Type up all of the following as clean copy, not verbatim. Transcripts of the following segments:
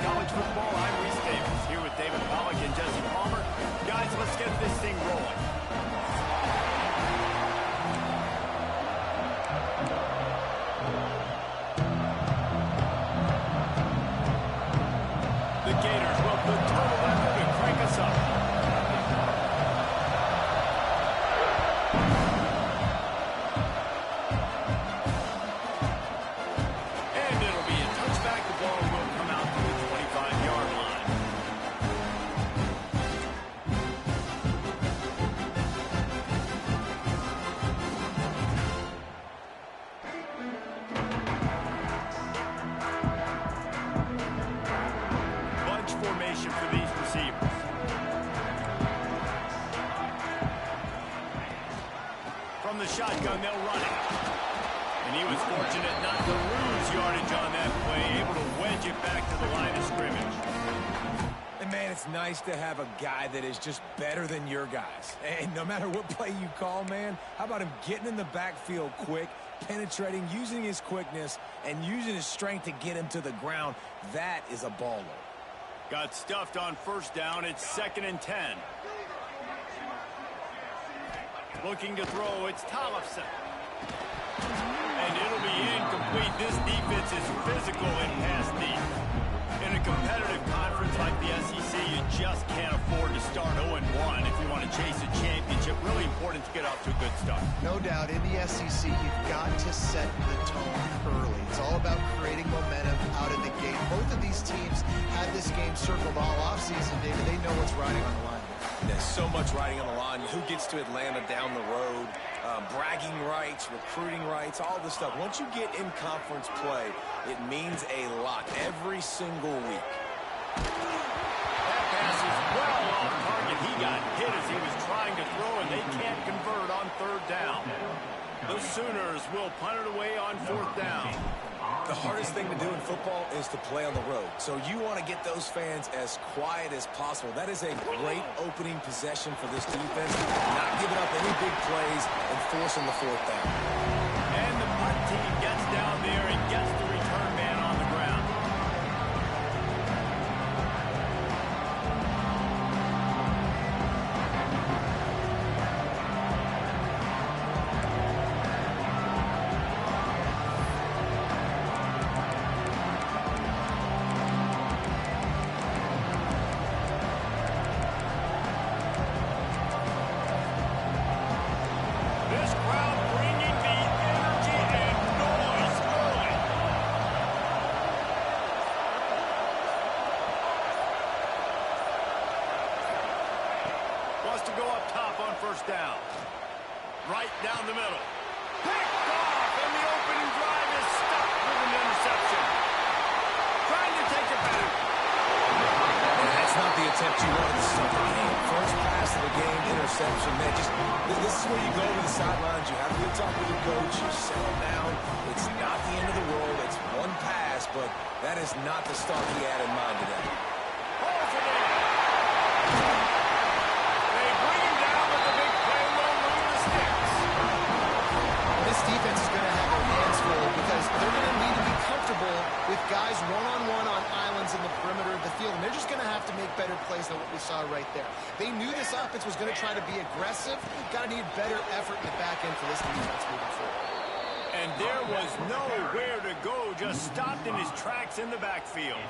College Football. I'm Reese Davis, here with David Pollack and Jesse Palmer. Guys, let's get this thing rolling. The Gators will put total effort and crank us up. And it'll be a touchback. The ball will come out to the 25-yard line. Bunch formation for these receivers. From the shotgun, they'll run it. And he was fortunate not to lose yardage on that play, able to wedge it back to the line of scrimmage. And man, it's nice to have a guy that is just better than your guys. And no matter what play you call, man, how about him getting in the backfield quick, penetrating, using his quickness, and using his strength to get him to the ground? That is a baller. Got stuffed on first down. It's 2nd and 10. Looking to throw, it's Tollefson. And it'll be incomplete. This defense is physical in pass deep. In a competitive conference like the SEC, you just can't afford to start 0-1 if you want to chase a championship. Really important to get off to a good start. No doubt, in the SEC, you've got to set the tone early. It's all about creating momentum out of the gate. Both of these teams had this game circled all offseason, David. They know what's riding on the line. There's so much riding on the line. Who gets to Atlanta down the road? Bragging rights, recruiting rights, all this stuff. Once you get in conference play, it means a lot every single week. That pass is well off target. He got hit as he was trying to throw, and they can't convert on 3rd down. The Sooners will punt it away on 4th down. The hardest thing to do in football is to play on the road. So you want to get those fans as quiet as possible. That is a great opening possession for this defense. Not giving up any big plays and forcing the 4th down. And the punt team gets down there and gets the return man on the ground. This crowd bringing the energy and noise early. Wants to go up top on 1st down. Right down the middle. Picked off, and the opening drive is stopped with an interception. Trying to take it back. That's not the attempt you wanted to start the game. First pass of the game, interception. Man, this is where you go to the sidelines. You have a good talk with your coach. You settle down. It's not the end of the world. It's one pass, but that is not the start he had in mind today. They bring him down with the big play. Won't move the sticks. This defense is going to have their hands full because they're going to need to be comfortable with guys one-on-one on islands in the perimeter of the field, and they're just going to have to make better plays than what we saw right there. They knew this offense was going to try to be aggressive. Got to need better effort in the back end for this defense moving forward. And there was nowhere to go, just stopped in his tracks in the backfield.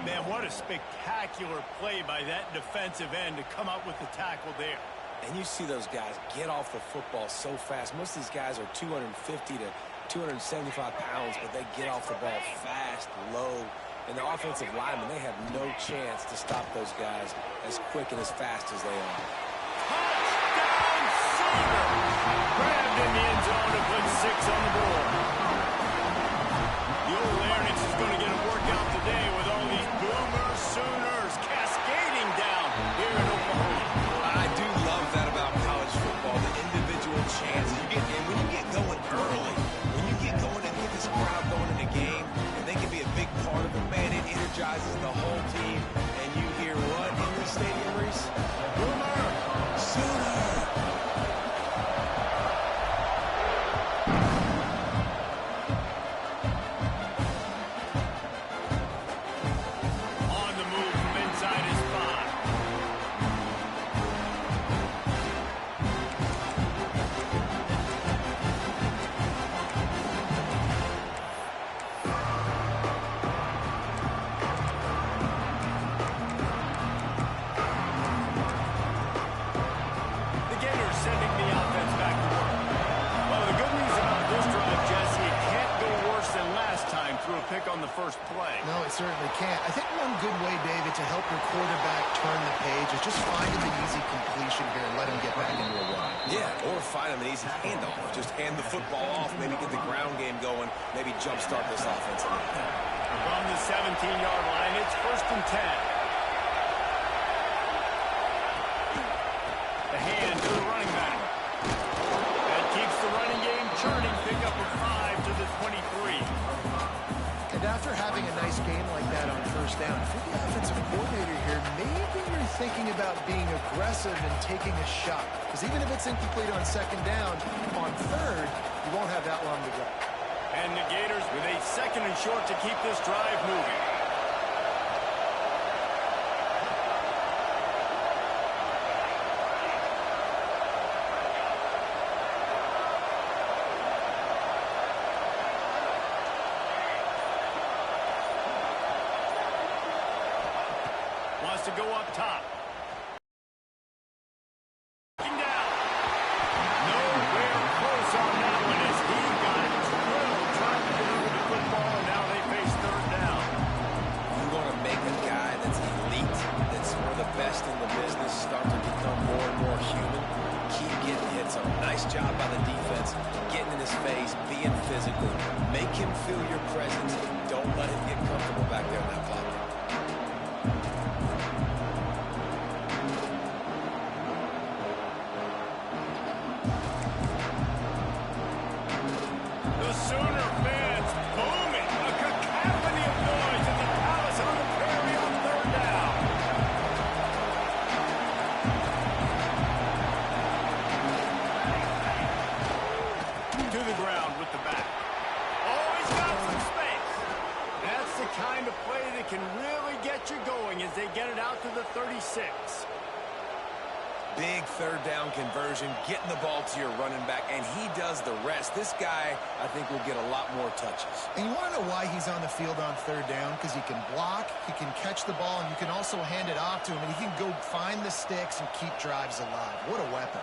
Man, what a spectacular play by that defensive end to come up with the tackle there. And you see those guys get off the football so fast. Most of these guys are 250 to 275 pounds, but they get off the ball fast, low. And the offensive linemen, they have no chance to stop those guys as quick and as fast as they are. Touchdown, Seager! Grabbed in the end zone to put 6 on the board. The old Larynx is going to get a workout today with all these Boomer Sooners cascading down here in Oklahoma. I do love that about college football, the individual chances you get. And when you get going early, when you get going and get this crowd going in a game, and they can be a big part of it, man, it energizes the whole team. And you hear what in the stadium, Reese? Boomer Sooner! through a pick on the first play. No, it certainly can't. I think one good way, David, to help your quarterback turn the page is just find him an easy completion here and let him get back into a run. Yeah, or find him an easy handoff. Just hand the football off, maybe get the ground game going, maybe jumpstart this offense a little bit. From the 17-yard line, it's 1st and 10. The hand to the running back. That keeps the running game churning. Pick up a 5 to the 23. And after having a nice game like that on first down, if you're the offensive coordinator here, maybe you're thinking about being aggressive and taking a shot. Because even if it's incomplete on second down, on third, you won't have that long to go. And the Gators with a 2nd and short to keep this drive moving. Wants to go up top. Down. Nowhere close on that one as he got drilled trying to deliver the football, and now they face 3rd down. You want to make a guy that's elite, that's one of the best in the business, start to become more and more human. Keep getting hits on. Nice job by the defense, getting in his face, being physical. Make him feel your presence. Don't let him get comfortable back there in that pocket. Sooner fans booming. A cacophony of noise at the Palace on the Prairie on 3rd down. To the ground with the back. Oh, he's got some space. That's the kind of play that can really get you going as they get it out to the 36. Big 3rd down conversion, getting the ball to your running back, and he does the rest. This guy, I think, will get a lot more touches. And you want to know why he's on the field on 3rd down? Because he can block, he can catch the ball, and you can also hand it off to him, and he can go find the sticks and keep drives alive. What a weapon.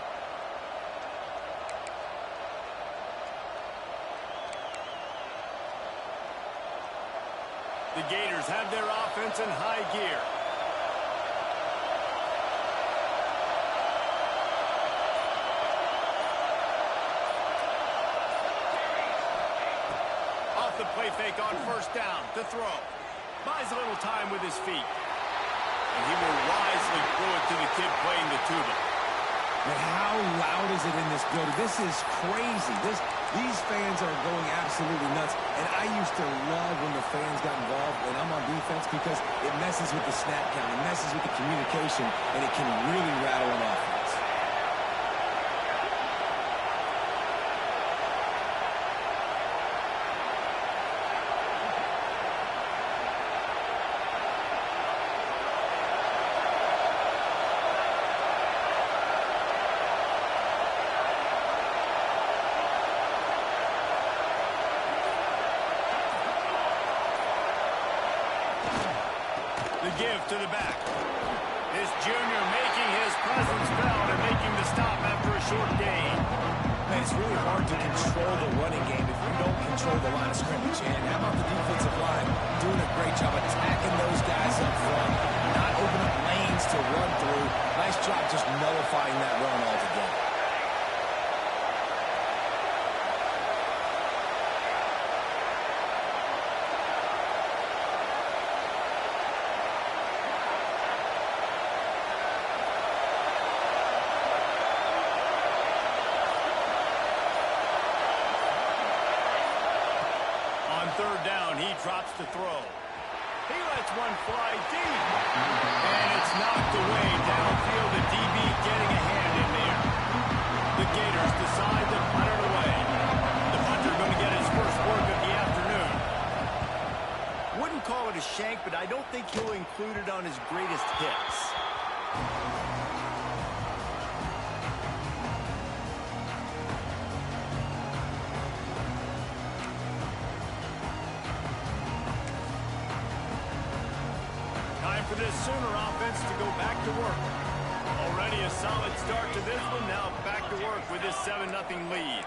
The Gators have their offense in high gear. The play fake on 1st down to throw. Buys a little time with his feet. And he will wisely throw it to the kid playing the tuba. But how loud is it in this building? This is crazy. These fans are going absolutely nuts. And I used to love when the fans got involved when I'm on defense because it messes with the snap count. It messes with the communication, and it can really rattle an offense. Give to the back. This junior making his presence felt and making the stop after a short gain. Man, it's really hard to control the running game if you don't control the line of scrimmage. And how about the defensive line doing a great job attacking those guys up front, not opening up lanes to run through. Nice job just nullifying that run altogether. Drops to throw. He lets one fly deep. And it's knocked away downfield. The DB getting a hand in there. The Gators decide to punt it away. The punter going to get his first work of the afternoon. Wouldn't call it a shank, but I don't think he'll include it on his greatest hits. For this Sooner offense to go back to work. Already a solid start to this one. Now back to work with this 7-0 lead.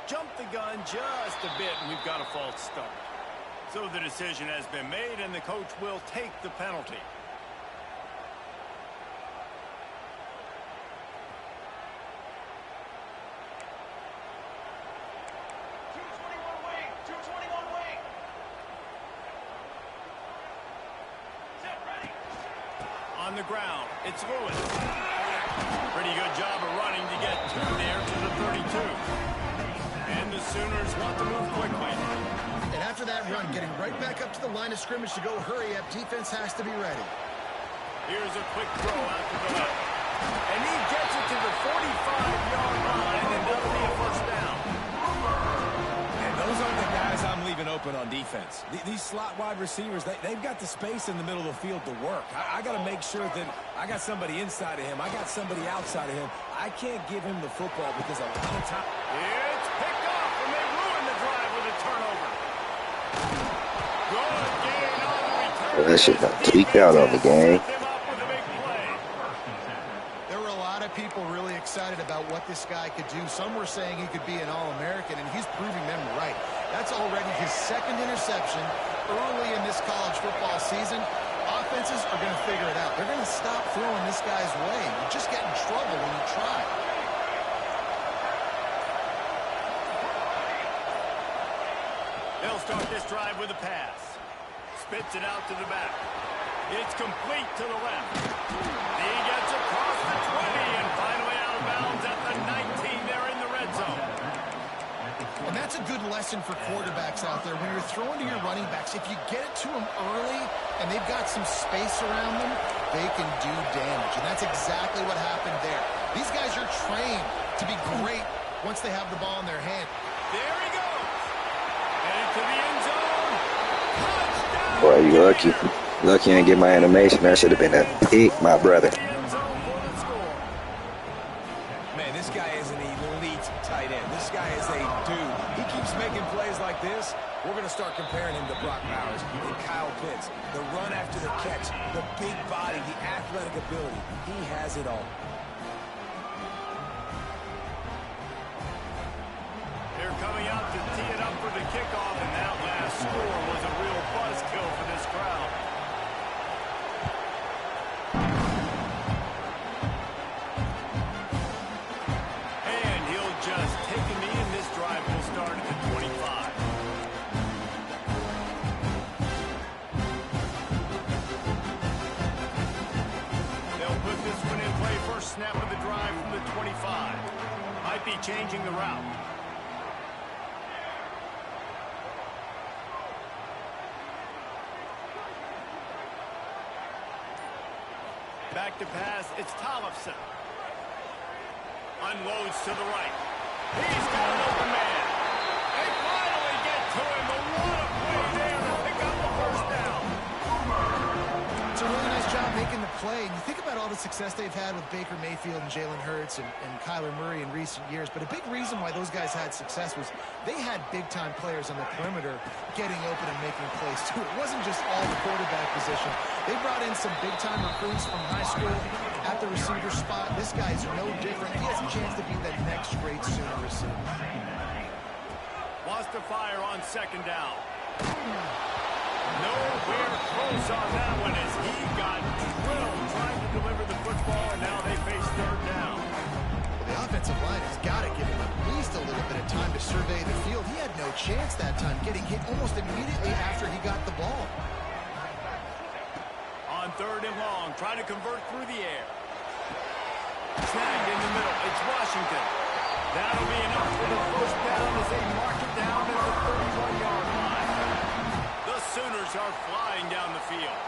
jumped the gun just a bit, and we've got a false start. So the decision has been made, and the coach will take the penalty. On the ground, it's Lewis. Pretty good job of running to get through there to the 32. And the Sooners want to move quickly. And after that run, getting right back up to the line of scrimmage to go hurry up, defense has to be ready. Here's a quick throw out to the left. And he gets it to the 45-yard line, and that'll be a first down. And those are the guys I'm leaving open on defense. These slot wide receivers, they've got the space in the middle of the field to work. I got to make sure that I got somebody inside of him. I got somebody outside of him. I can't give him the football because a lot of time. It's picked off, and they ruin the drive with a turnover. Good gain on the return. Well, that shit got tweaked out on the game. There were a lot of people really excited about what this guy could do. Some were saying he could be an All-American, and he's proving them right. That's already his second interception early in this college football season. Offenses are going to figure it out. They're going to stop throwing this guy's way. You just get in trouble when you try. They'll start this drive with a pass. Spits it out to the back. It's complete to the left. He gets across the 20 and finally out of bounds at the 19. They're in the red zone. And that's a good lesson for quarterbacks out there. When you're throwing to your running backs, if you get it to them early and they've got some space around them, they can do damage. And that's exactly what happened there. These guys are trained to be great once they have the ball in their hand. There he goes. Headed to the end zone. Touchdown. Boy, you lucky. Lucky I didn't get my animation. That should have been a pick, my brother. Man, this guy is an elite tight end. This guy is a dude. He keeps making plays like this. We're going to start comparing him to Brock Bowers and Kyle Pitts. The run after the catch, the big body, the athletic ability. He has it all. They're coming out to tee it up for the kickoff, and that last score was a real buzzkill for this crowd. And he'll just take a knee, and this drive will start at the 25. They'll put this one in play. First snap of the drive from the 25. Might be changing the route. Back to pass, it's Tollefson. Unloads to the right. He's got an open man. They finally get to him, but what a play there to pick up a first down. It's a really nice job making the play. And you think about all the success they've had with Baker Mayfield and Jalen Hurts and Kyler Murray in recent years. But a big reason why those guys had success was they had big-time players on the perimeter getting open and making plays, too. It wasn't just all the quarterback position. They brought in some big-time recruits from high school at the receiver spot. This guy's no different. He has a chance to be the next great Sooner receiver. Wants to fire on second down. Nowhere close on that one as he got drilled trying to deliver the football, and now they face third down. Well, the offensive line has got to give him at least a little bit of time to survey the field. He had no chance that time, getting hit almost immediately after he got the ball. On third and long, trying to convert through the air. Snagged in the middle. It's Washington. That'll be enough for the first down as they mark it down at the 31-yard line. The Sooners are flying down the field.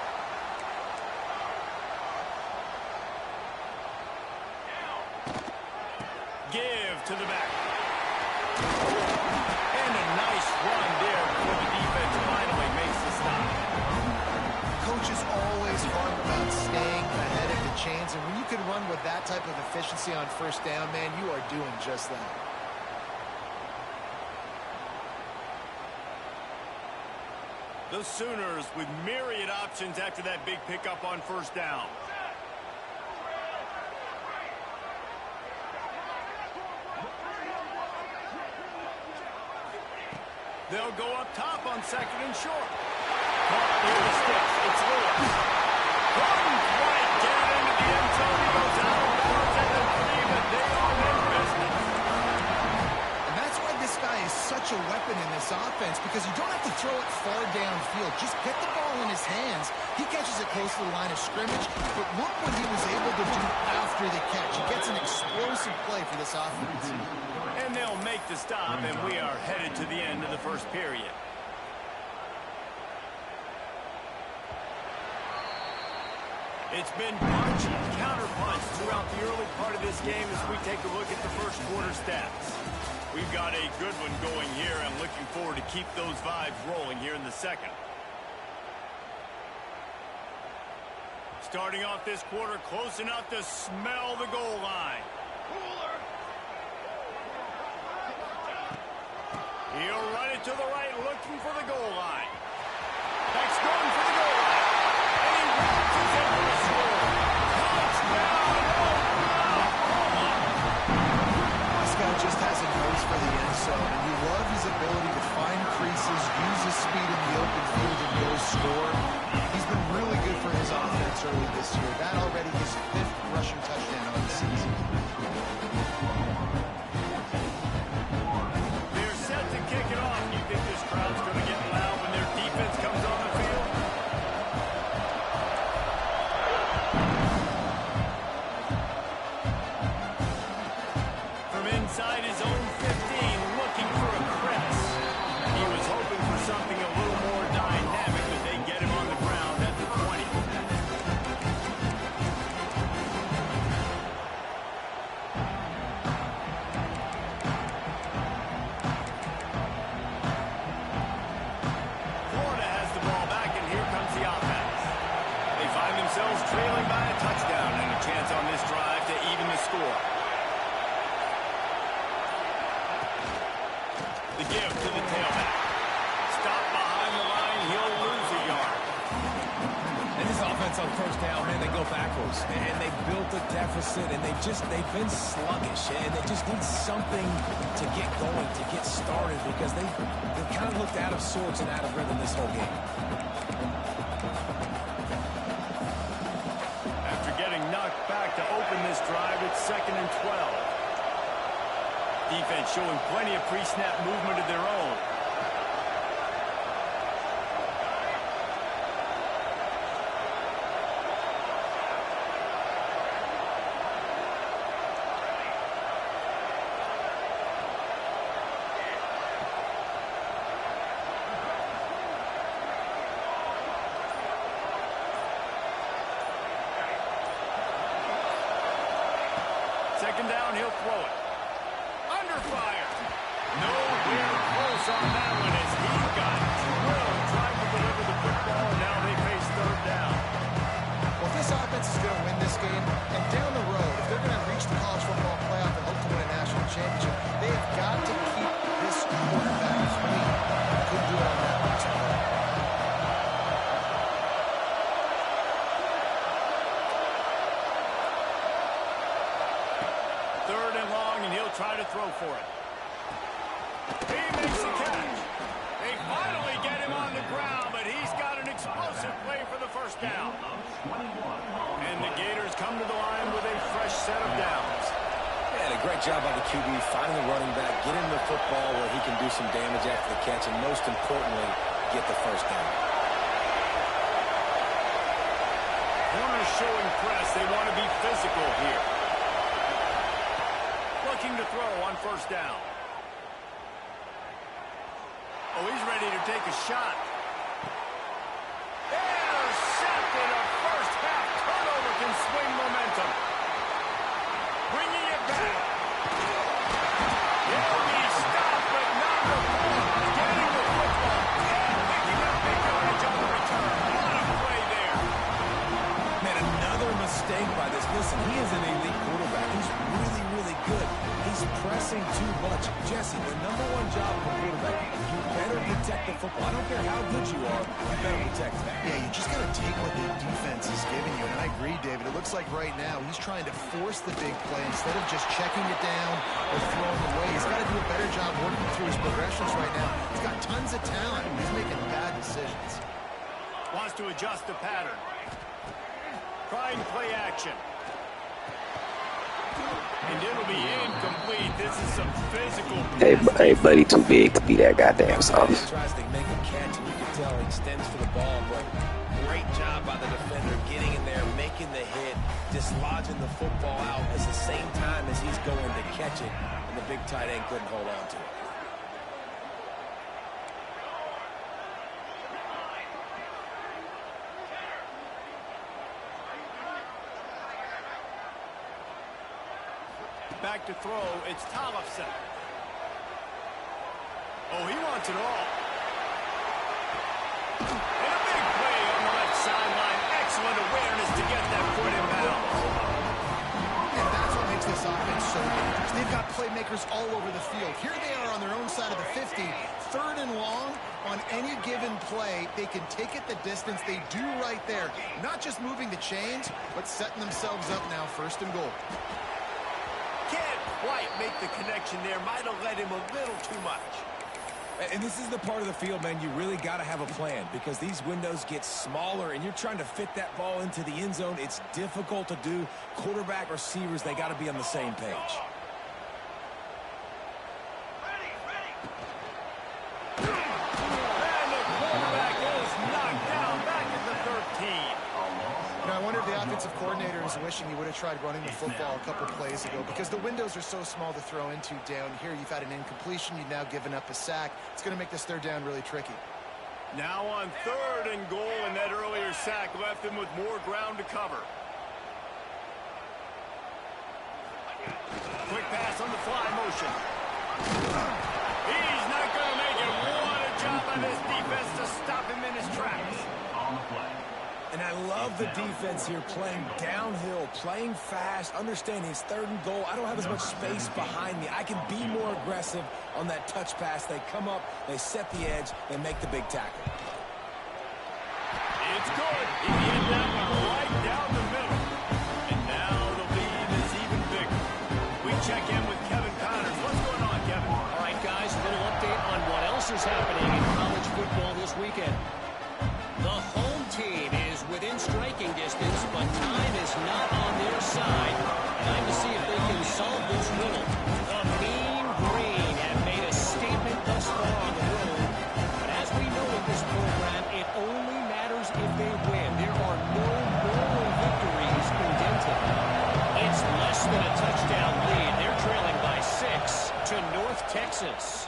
Give to the back. And a nice run there before the defense finally makes the stop. Coaches always harp about staying ahead of the chains, and when you can run with that type of efficiency on first down, man, you are doing just that. The Sooners with myriad options after that big pickup on first down. They'll go up top on 2nd and short. Caught near the sticks. It's Lewis. Couldn't quite get it into the end zone. He goes out of bounds at the 3, but they are in business. And that's why this guy is such a weapon in this offense, because you don't have to throw it far downfield. Just get the ball in his hands. He catches it close to the line of scrimmage, but look what he was able to do after the catch. He gets an explosive play for this offense. And they'll make the stop, and we are headed to the end of the first period. It's been punch, counter-punch throughout the early part of this game as we take a look at the first quarter stats. We've got a good one going here and looking forward to keep those vibes rolling here in the second. Starting off this quarter close enough to smell the goal line. He'll run it to the right, looking for the goal line. That's going for the goal line. And he launches it for a score. Touchdown, Oklahoma! This guy just has a nose for the end zone, and you love his ability to find creases, use his speed in the open field, and go score. He's been really good for his offense early this year. That already his 5th rushing touchdown on the season. Kick it off. You think this crowd's going to get loud when their defense comes on the field? From inside his own 15, looking for a press. He was hoping for something a little more dynamic, but they get him on the ground at the 20. Trailing by a touchdown and a chance on this drive to even the score. The give to the tailback. Stop behind the line. He'll lose a yard. And this offense on first down, man, they go backwards. And they built a deficit, and they've been sluggish. And they just need something to get going, to get started, because they kind of looked out of sorts and out of rhythm this whole game. Knocked back to open this drive. It's 2nd and 12. Defense showing plenty of pre-snap movement of their own. Second down, he'll throw it. Under fire. Nowhere close on that one as he got drilled trying to deliver the football, and now they face 3rd down. Well, if this offense is going to win this game, and down the road, if they're going to reach the college football playoff and hope to win a national championship, they have got to keep this quarterback clean. Couldn't do it on that last play. Try to throw for it. He makes the catch. They finally get him on the ground, but he's got an explosive play for the first down. And the Gators come to the line with a fresh set of downs. Yeah, a great job by the QB finding the running back, get him the football where he can do some damage after the catch, and most importantly, get the first down. Corners showing press. They want to be physical here. Looking to throw on first down. Oh, he's ready to take a shot. Intercepted. A first half turnover can swing momentum. Bringing it back. He'll be stopped, but not before getting the football and picking up big yardage on the return. What a play there. Man, another mistake by this. Listen, he is an elite quarterback. He's really, really good. He's pressing too much. Jesse, the #1 job for quarterback, you better protect the football. I don't care how good you are, you better protect that. Yeah, you just got to take what the defense is giving you. And I agree, David. It looks like right now he's trying to force the big play instead of just checking it down or throwing away. He's got to do a better job working through his progressions right now. He's got tons of talent. He's making bad decisions. Wants to adjust the pattern. Trying play action. And it'll be incomplete. This is some physical. Hey, buddy, too big to be that goddamn soft. He tries to make a catch, and you can tell he extends for the ball, but great job by the defender getting in there, making the hit, dislodging the football out at the same time as he's going to catch it, and the big tight end couldn't hold on to it. Back to throw, it's Tollefson. Oh, he wants it all. And a big play on the left sideline. Excellent awareness to get that foot in bounds. And that's what makes this offense so dangerous. They've got playmakers all over the field. Here they are on their own side of the 50. 3rd and long on any given play. They can take it the distance. They do right there. Not just moving the chains, but setting themselves up now 1st and goal. Can't quite make the connection there. Might have led him a little too much. And this is the part of the field, man, you really got to have a plan because these windows get smaller and you're trying to fit that ball into the end zone. It's difficult to do. Quarterback, receivers, they got to be on the same page. And the quarterback is knocked down back at the 13. You know, I wonder if the offensive coordinator is wishing he would have tried running the football a couple plays ago because the windows are so small to throw into down here. You've had an incompletion. You've now given up a sack. It's going to make this 3rd down really tricky. Now on 3rd and goal, and that earlier sack left him with more ground to cover. Quick pass on the fly motion. He's not going to make it. What a job by this defense to stop him in his tracks. And I love the defense here playing downhill, playing fast, understanding it's 3rd and goal. I don't have as much space behind me. I can be more aggressive on that touch pass. They come up, they set the edge, they make the big tackle. It's good. He hit that one right down the middle. And now the lead is even bigger. We check in with Kevin Connors. What's going on, Kevin? All right, guys, a little update on what else is happening in college football this weekend. The home team is within striking distance, but time is not on their side. Time to see if they can solve this riddle. The Mean Green have made a statement thus far on the road. But as we know in this program, it only matters if they win. There are no moral victories indented. It's less than a touchdown lead. They're trailing by 6 to North Texas.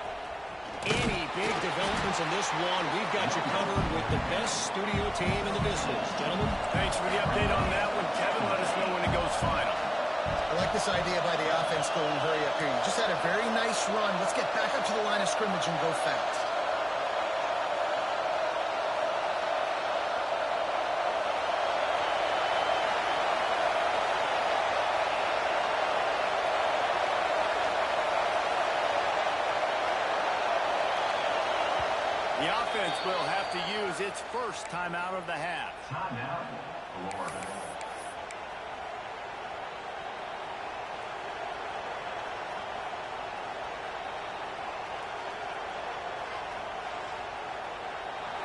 Any big developments in this one, we've got you covered with the best studio team in the business. Gentlemen. Thanks for the update on that one, Kevin. Let us know when it goes final. I like this idea by the offense going hurry up here. You just had a very nice run. Let's get back up to the line of scrimmage and go fast. The offense will have to use its first timeout of the half. Timeout, Florida.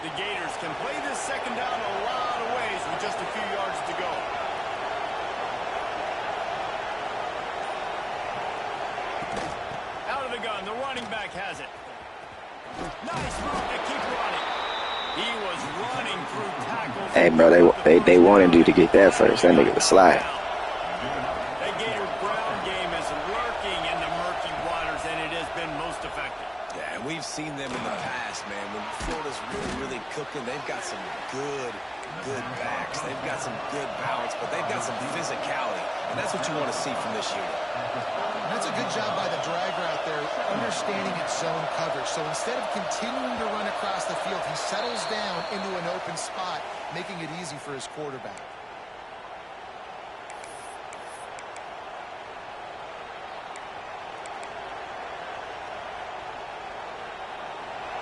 The Gators can play this 2nd down a lot of ways with just a few yards to go. Out of the gun, the running back has it. Nice move to keep running. He was running through tackles. Hey, bro, they wanted you to get that first. That nigga was sliding. The Gator ground game is lurking in the murky waters, and it has been most effective. Yeah, and we've seen them in the past, man. When Florida's really cooking, they've got some good backs. They've got some good balance, but they've got some physicality, and that's what you want to see from this unit. That's a good job by the dragger out there, understanding its zone coverage. So instead of continuing to run across the field, he settles down into an open spot, making it easy for his quarterback.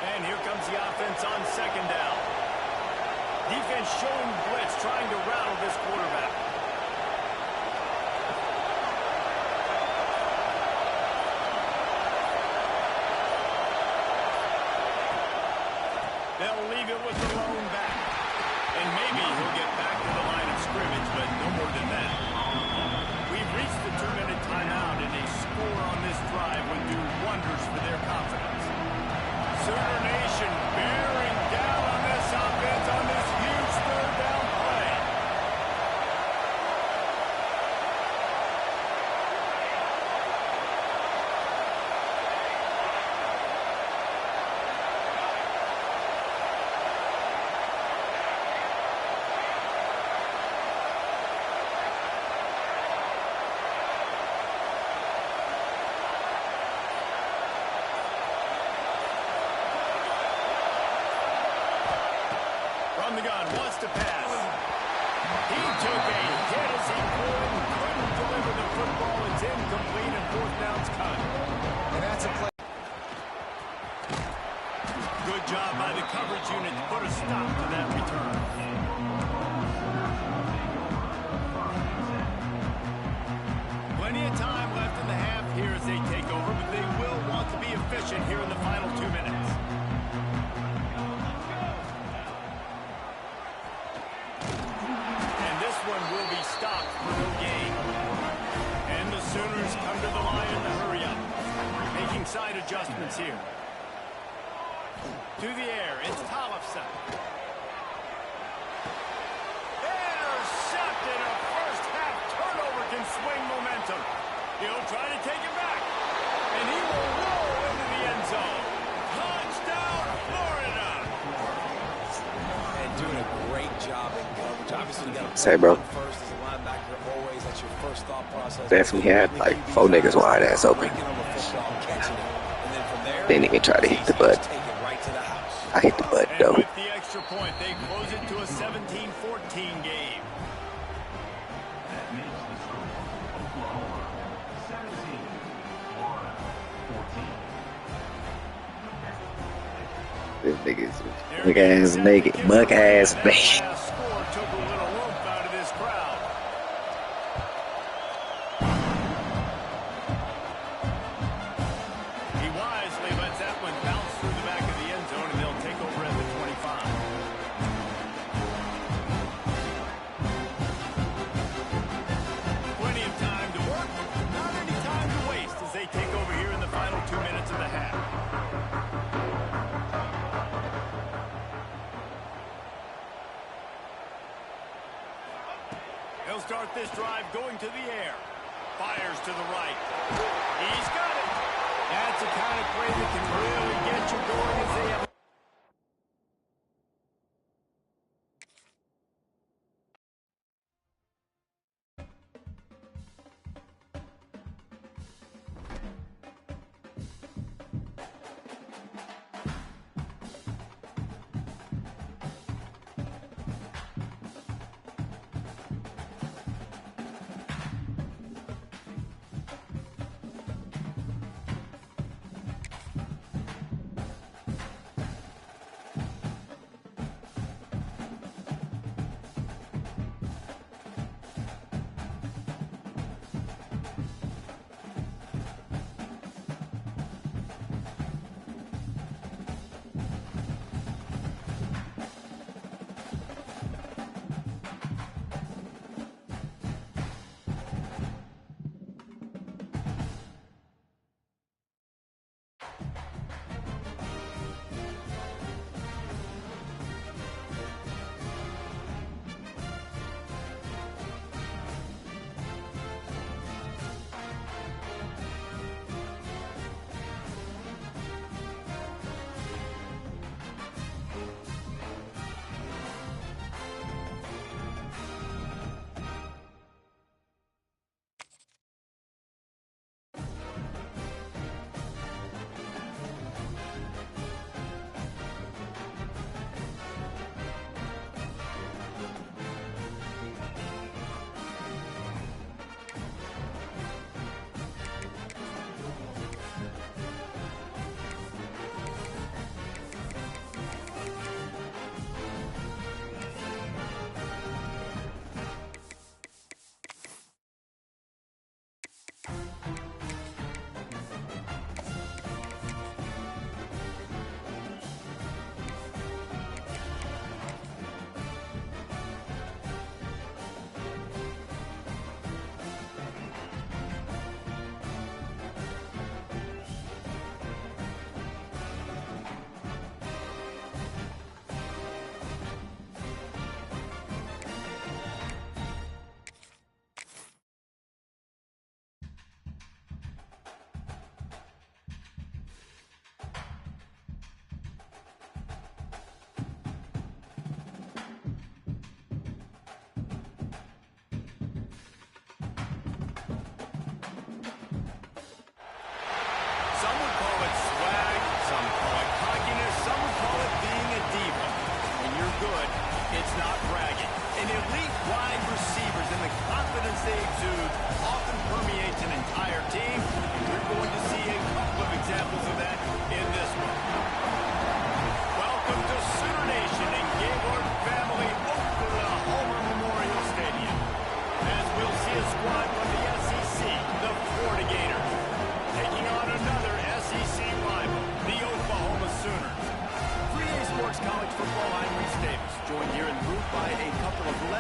And here comes the offense on 2nd down. Defense showing blitz, trying to rattle this quarterback. They'll leave it with the lone back. And maybe he'll get back to the line of scrimmage, but no more than that. We've reached the 2-minute timeout, and a score on this drive would do wonders for their confidence. Sooner Nation bearing down on this offense on this huge third down play. From the gun, wants to pass. He took a hit as he couldn't deliver the football. It's incomplete and fourth down's cut. And that's a play. Good job by the coverage unit to put a stop to that return. Plenty of time left in the half here as they take over, but they will want to be efficient here in the final 2 minutes. Will be stopped for no gain. And the Sooners come to the line in the hurry up. Making side adjustments here. To the air, it's Tollefson. Intercepted. A first half turnover can swing momentum. He'll try to take it back. And he will roll into the end zone. Touchdown, Florida. And doing a great job in coverage. Obviously, you got to Say, bro. first as a linebacker. Always that's your first thought process. Definitely had like 4 niggas wide ass open. Breaking on the football, catching it. And then from there, Didn't even try to hit the butt. take it right to the house. I hit the butt And though. with the extra point, they close it to a 17-14 game. This niggas big ass naked, buck ass That naked. last score took a little oomph out of this crowd. He wisely lets that one bounce through the back of the end zone, and they'll take over at the 25. Plenty of time to work, not any time to waste as they take over here in the final 2 minutes of the half. He'll start this drive going to the air. Fires to the right. He's got it. That's the kind of play that can really get you going as they have.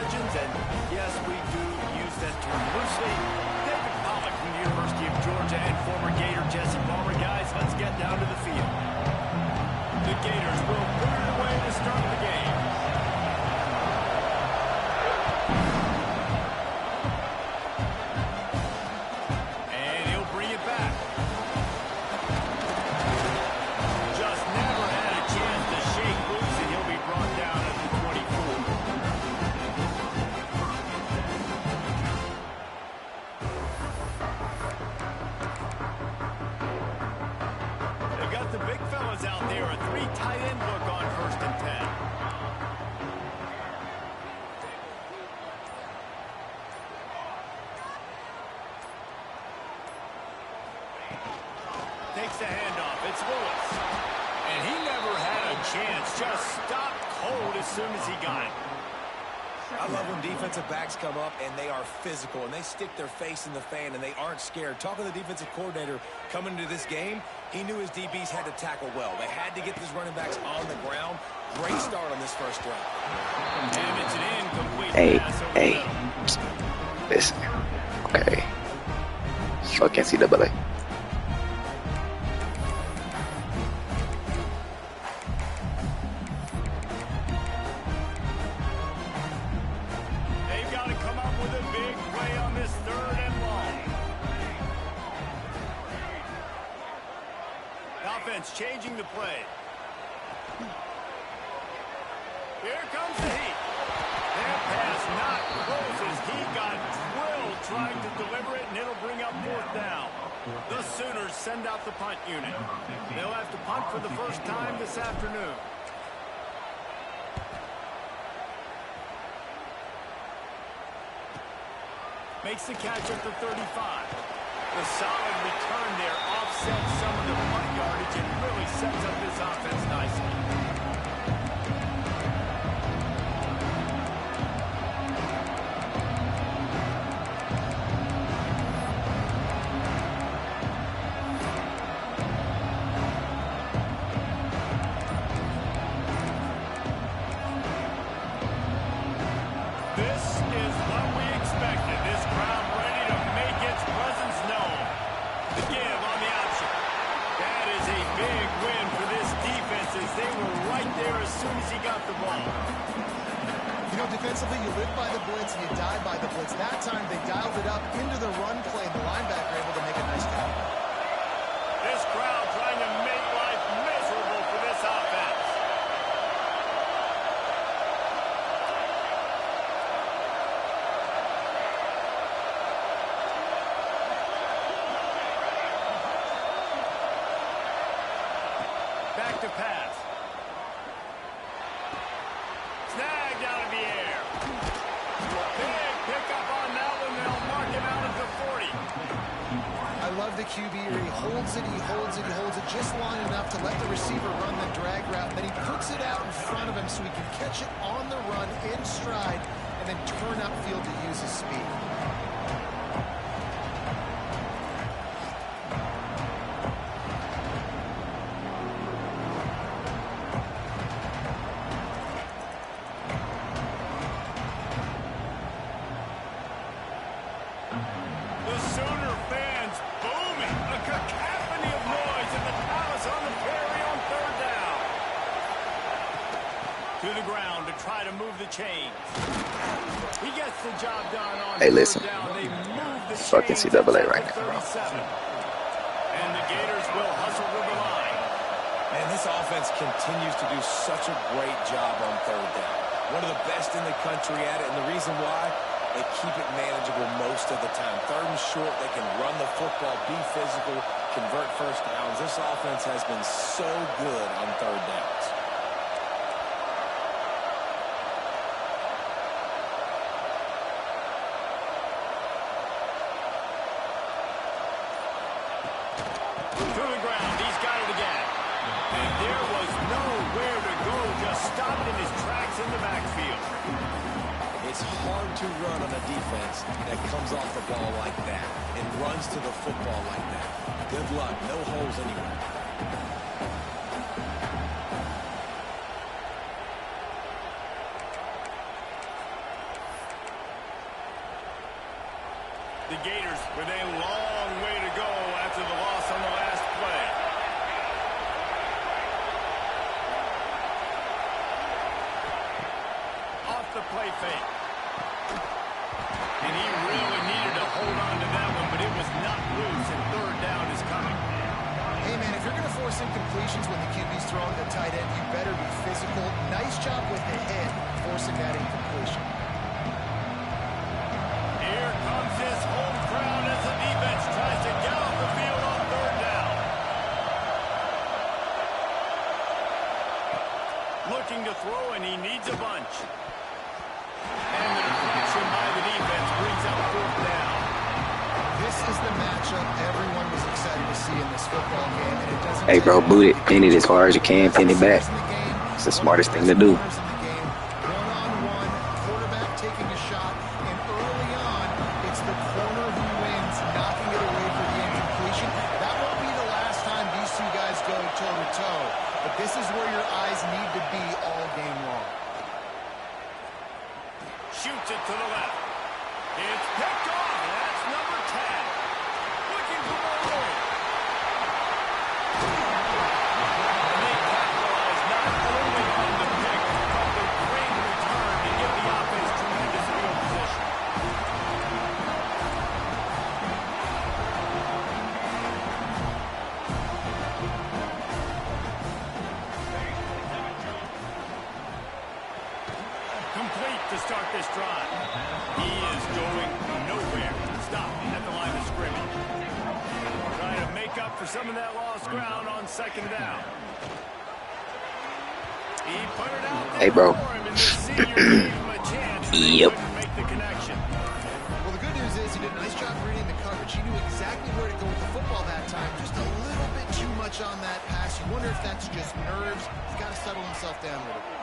legends, and yes, we do use that term loosely. David Pollock from the University of Georgia and former Gator Jesse Palmer. Guys, let's get down to the field. The Gators will put it away to start the game. And he'll bring it back. Just never had a chance to shake loose, and he'll be brought down at the 24. They got the big fellas out there. A three tight end look on 1st and 10. Takes the handoff. It's Lewis. And he never had a chance. Just stopped cold as soon as he got it. I love when defensive backs come up and they are physical and they stick their face in the fan and they aren't scared. Talking to the defensive coordinator coming into this game, he knew his DBs had to tackle well. They had to get these running backs on the ground. Great start on this first drive. And it's an incomplete Hey, pass over hey. the middle. Listen. Okay. Fuck NCAA. They've got to come up with a big play on this 3rd and long. Offense changing the play. Here comes the heat. Their pass not close as he got drilled trying to deliver it, and it'll bring up 4th down. The Sooners send out the punt unit. They'll have to punt for the first time this afternoon. Makes the catch at the 35. The solid return there offsets some of the punt yardage and really sets up this offense nicely. This is what we expected. This crowd ready to make its presence known. The give on the option. That is a big win for this defense as they were right there as soon as he got the ball. You know, defensively, you live by the blitz and you die by the blitz. That time, they dialed it up into the run play, and the linebacker able to make a nice catch. This crowd trying to make life miserable for this offense. Back to pass. Snagged out of the air. Big pickup on that one. They'll mark him out at the 40. I love the QB here. He holds it, he holds it, he holds it just long enough to let the receiver run the drag route. And then he puts it out in front of him so he can catch it on the run in stride and then turn upfield to use his speed. The Sooner fans booming. A cacophony of noise in the palace on the prairie on 3rd down. To the ground to try to move the chains. He gets the job done on Hey, listen. 3rd down. They move the Fuck chains NCAA at right the now, bro. 37. And the Gators will hustle to the line. And this offense continues to do such a great job on 3rd down. One of the best in the country at it, and the reason why, they keep it manageable most of the time. 3rd and short, they can run the football, be physical, convert first downs. This offense has been so good on 3rd downs. To the ground. He's got it again. And there was nowhere to go. Just stopped in his tracks in the backfield. It's hard to run on a defense that comes off the ball like that and runs to the football like that. Good luck. No holes anywhere. The Gators with a long way to go after the loss on the last play. Off the play fake. And he really needed to hold on to that one, but it was not loose, and third down is coming. Hey, man, if you're going to force incompletions when the QB's throwing the tight end, you better be physical. Nice job with the hit, forcing that incompletion. Here comes his home crowd as the defense tries to get off the field on third down. Looking to throw, and he needs a bunch. And the deflection by the defense brings up fourth down. This is the matchup everyone was excited to see in this football game, and it doesn't Hey, bro, boot it. Pin it as hard as you can. Pin it back. It's the smartest thing to do. One-on-one, quarterback taking a shot, and early on, it's the corner who wins, knocking it away for the incompletion. That won't be the last time these two guys go toe-to-toe, but this is where your eyes need to be all game long. Shoots it to the left. It's picked off. That's number 10. Looking for more room. And they capitalize not only on the pick, but the great return to give the offense tremendous field position. Complete to start this drive. He is going nowhere. Stop at the line of scrimmage. Trying to make up for some of that lost ground on second down. He put it out there. Hey, bro. For him, and the senior gave him a chance. Yep. Couldn't make the connection. Well, the good news is he did a nice job reading the coverage. He knew exactly where to go with the football that time. Just a little bit too much on that pass. You wonder if that's just nerves. He's got to settle himself down a little bit.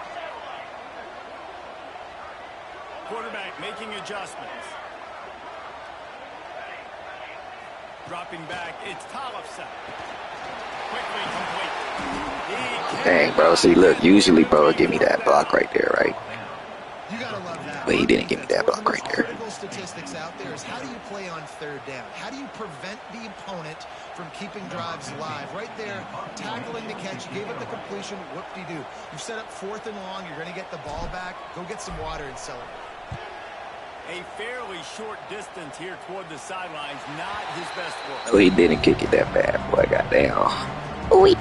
Quarterback making adjustments. Dropping back, it's Tollefson. Quickly complete. Dang, bro. See, look, usually, bro, give me that block right there, right? You gotta love that. But he didn't give me that block right there. Critical statistics out there is how do you play on third down? How do you prevent the opponent from keeping drives live? Right there, tackling the catch. You gave up the completion. Whoop-de-doo. You've set up fourth and long. You're going to get the ball back. Go get some water and celebrate. A fairly short distance here toward the sidelines. Not his best work. Oh, he didn't kick it that bad, boy. Goddamn. Ooh.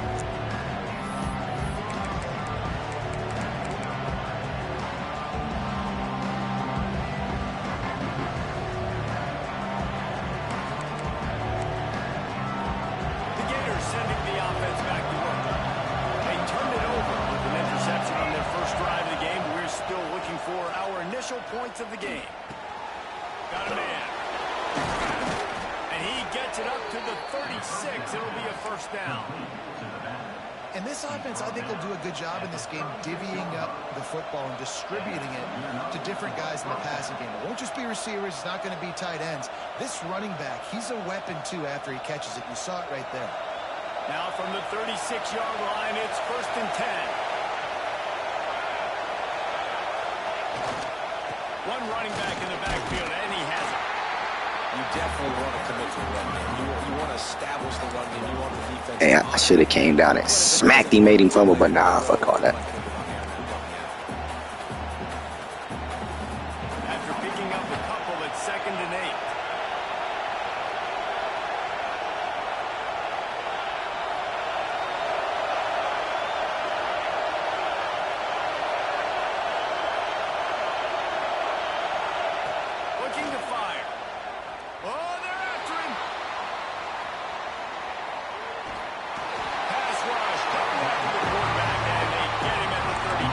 Points of the game. Got a man. And he gets it up to the 36. It'll be a first down. And this offense, I think, will do a good job in this game divvying up the football and distributing it to different guys in the passing game. It won't just be receivers. It's not going to be tight ends. This running back, he's a weapon, too, after he catches it. You saw it right there. Now from the 36-yard line, it's first and 10. One running back in the backfield, and he has it. You definitely want to commit to the run game. You want to establish the run game. You want the defense. Hey, I should have came down and smacked him, made him fumble, but nah, fuck all that. After picking up a couple, it's second and 8. Looking to fire. Oh, they're after him. Pass rush. Coming after the quarterback, and they get him at the 32.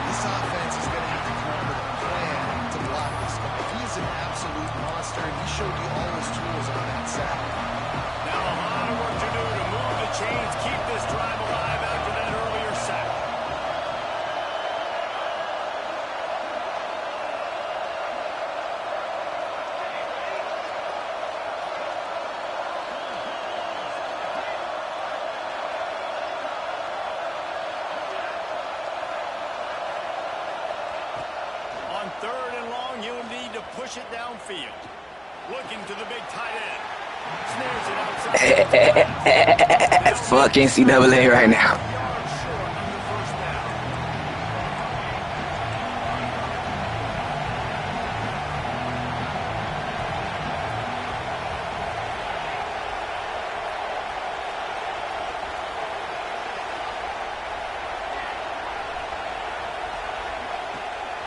This offense is going to have to come up with a plan to block this guy. He is an absolute monster, and he showed you all his tools on that sack. Now a lot of work to do to move the chains, keep this drive alive after that earlier sack. On third and long, you'll need to push it downfield. Looking to the big tight end. Snares it outside the flat. Fuck NCAA right now. Yards short of the first down.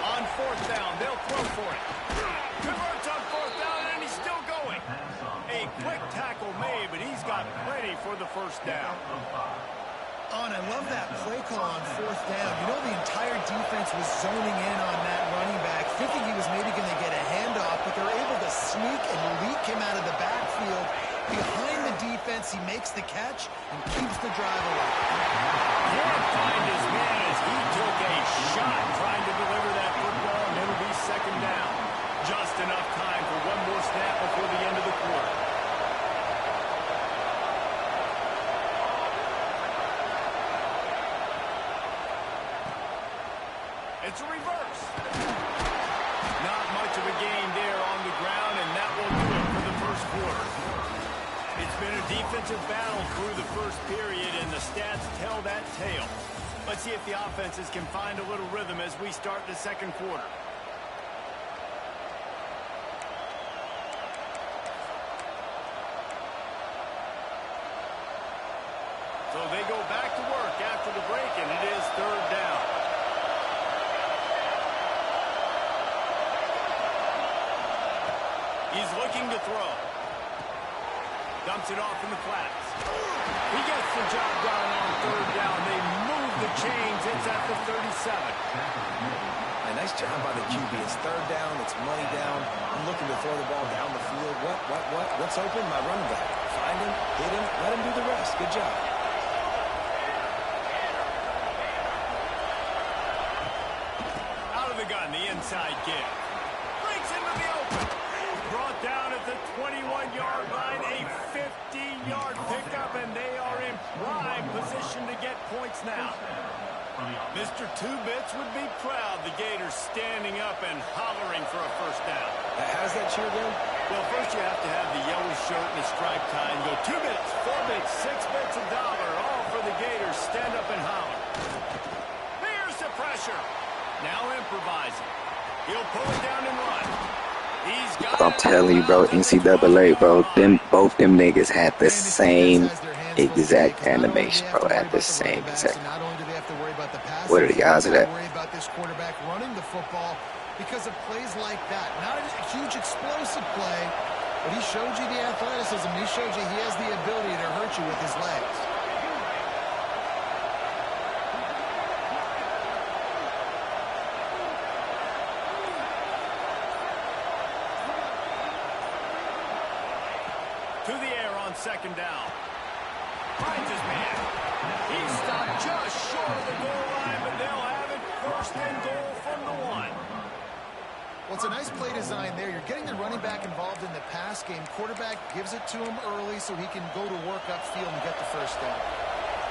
On fourth down, they'll throw for it. Converts on fourth down, and he's still going. A quick tackle made, but he's got plenty for the first down. Oh, and I love that play call on fourth down. You know, the entire defense was zoning in on that running back, thinking he was maybe going to get a handoff, but they're able to sneak and leak him out of the backfield. Behind the defense, he makes the catch and keeps the drive alive. Can't find his man as he took a shot trying to deliver that football, and it'll be second down. Just enough time for one more snap before the end of the quarter. It's a reverse. Not much of a gain there on the ground, and that will do it for the first quarter. It's been a defensive battle through the first period, and the stats tell that tale. Let's see if the offenses can find a little rhythm as we start the second quarter. So they go back to work after the break, and it is third down. He's looking to throw. Dumps it off in the flats. He gets the job done on third down. They move the chains. It's at the 37. A nice job by the QB. It's third down. It's money down. I'm looking to throw the ball down the field. What? What's open? My running back. Find him, hit him, let him do the rest. Good job. Out of the gun, the inside give. Breaks into the open. Brought down at the 21-yard line. A 15-yard pickup, and they are in prime position to get points now. Mr. Two-Bits would be proud. The Gators standing up and hollering for a first down. How's that cheer go? Well, first you have to have the yellow shirt and the striped tie and go 2 bits, 4 bits, 6 bits, $1, all for the Gators. Stand up and holler. Here's the pressure. Now improvising. He'll pull it down and run. He's got I'm telling you, bro, NCAA, bro, both them niggas had the same exact animation, bro, at the same exact. What are the odds of that? Worry about this quarterback running the football because of plays like that. Not a huge explosive play, but he showed you the athleticism. He showed you he has the ability to hurt you with his legs. to the air on second down. Finds his man. He's stopped just short of the goal line, but they'll have it first and goal from the 1. Well, it's a nice play design there. You're getting the running back involved in the pass game. Quarterback gives it to him early so he can go to work upfield and get the first down.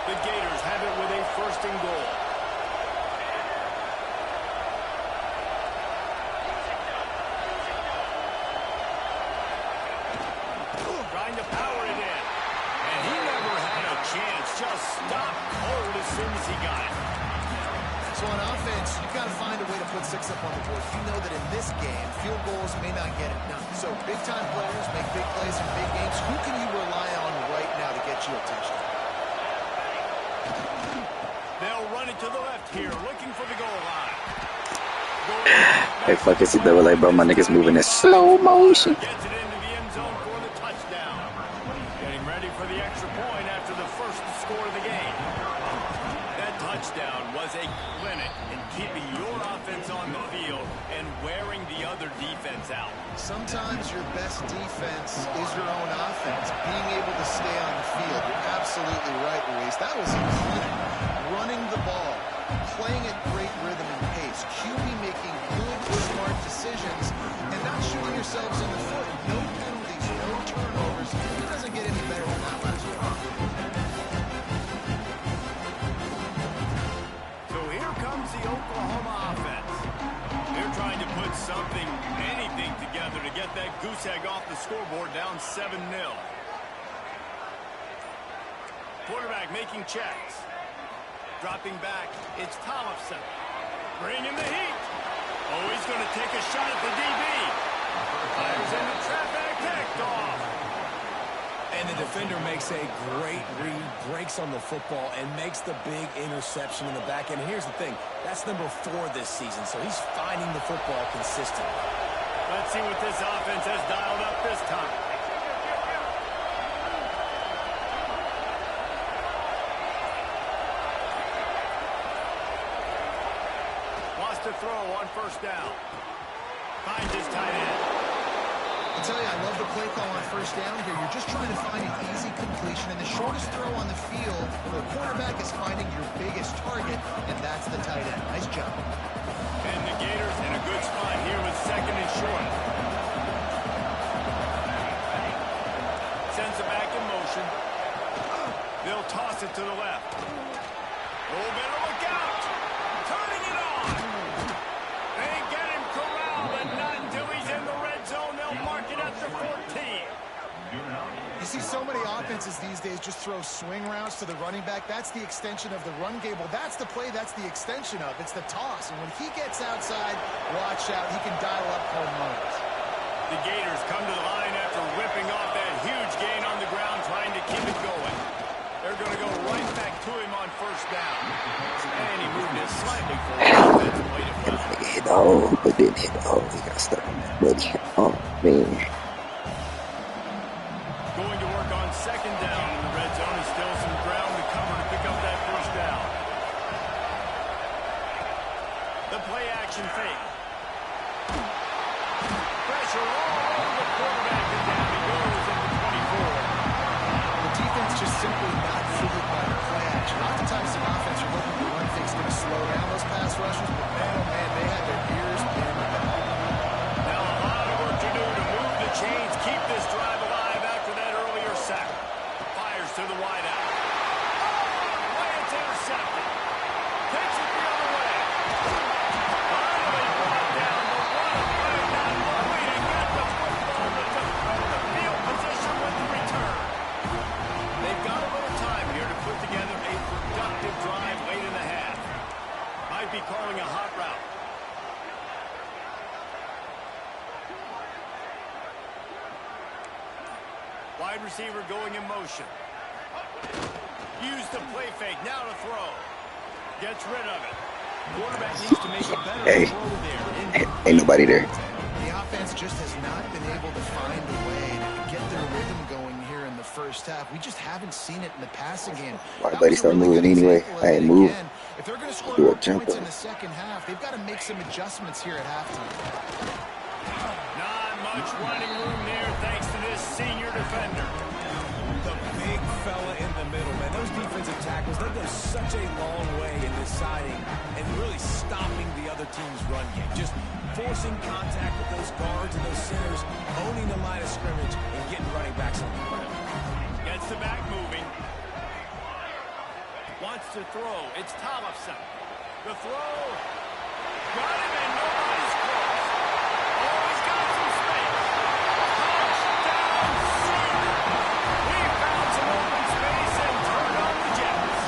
The Gators have it with a first and goal. Trying to power it in. And he never had a chance. Just stopped cold as soon as he got it. So on offense, you've got to find a way to put 6 up on the board. You know that in this game, field goals may not get it done. So big-time players make big plays in big games. Who can you rely on right now to get you a touchdown? They'll run it to the left here, looking for the goal line. Hey, fuck NCAA, bro. My niggas moving in slow motion. Gets it into the end zone for the touchdown. Getting ready for the extra point after the first score of the game. That touchdown was a clinic in keeping your offense on the field and wearing the other defense out. Sometimes your best defense is your own offense. Being able to stay on the field. You're absolutely right, Luis. That was a clinic. Running the ball, playing at great rhythm and pace. QB making good, smart decisions, and not shooting yourselves in the foot. No penalties, no turnovers. It doesn't get any better than that last year. So here comes the Oklahoma offense. They're trying to put something, anything together to get that goose egg off the scoreboard, down 7-0. Quarterback making checks. Dropping back, it's Tollefson. Bringing the heat. Oh, he's going to take a shot at the DB. Fires into traffic, picked off. And the defender makes a great read, breaks on the football, and makes the big interception in the back end. Here's the thing. That's number 4 this season, so he's finding the football consistently. Let's see what this offense has dialed up this time. Wants to throw on first down. Finds his tight end. I tell you, I love the play call on first down here. You're just trying to find an easy completion, and the shortest throw on the field for a quarterback is finding your biggest target, and that's the tight end. Nice job. And the Gators in a good spot here with second and short. Sends it back in motion. They'll toss it to the left. Oh, better look out. Turning it on. They get him corralled, but not until he's in the red zone. They'll mark it at the 14. You see so many offenses these days just throw swing routes to the running back. That's the extension of the run game. Well, that's the play that's the extension of. It's the toss. And when he gets outside, watch out. He can dial up home runs. The Gators come to the line after ripping off that huge gain on the ground, trying to keep it going. They're going to go right back to him on first down. And he moved it slightly forward. Hit the hole, but didn't hit the hole. He got stuck on that buddy. Oh, man. Going to work on second down in the red zone. Is still some ground to cover to pick up that first down. The play action fake. Pressure all over the quarterback, and down he goes at the 24. The defense just simply not fooled by the play action. Oftentimes, the offense are looking for run fake's going to slow down those pass rushers, but man, oh man, they had their ears pinned back. Now a lot of work to do to move the chains, keep this drive alive after that earlier sack. Fires to the wideout. Oh, way it's intercepted. Takes it the other way. Finally brought down, but what a play that movie and got the football to defend the field position with the return. They've got a little time here to put together a productive drive late in the half. Might be calling a hot route. Wide receiver going in motion. Use the play fake. Now to throw. Gets rid of it. Quarterback needs to make a better throw there. Ain't nobody there. The offense just has not been able to find a way to get their rhythm going here in the first half. We just haven't seen it in the passing game. My buddy started moving anyway. I ain't moved. If they're going to score Do a more jumper. points in the second half, they've got to make some adjustments here at halftime. Not much running room there thanks to this senior defender. The big fella in the middle, man. Those defensive tackles, they go such a long way in this siding and really stopping the other team's run game. Just forcing contact with those guards and those centers, owning the line of scrimmage, and getting running backs on the ground. Gets the back moving. Wants to throw. It's Tollefson. The throw. Got him and nobody's close. Oh, he's got some space. Touchdown, Senior. We found some open space and turned on the Jets.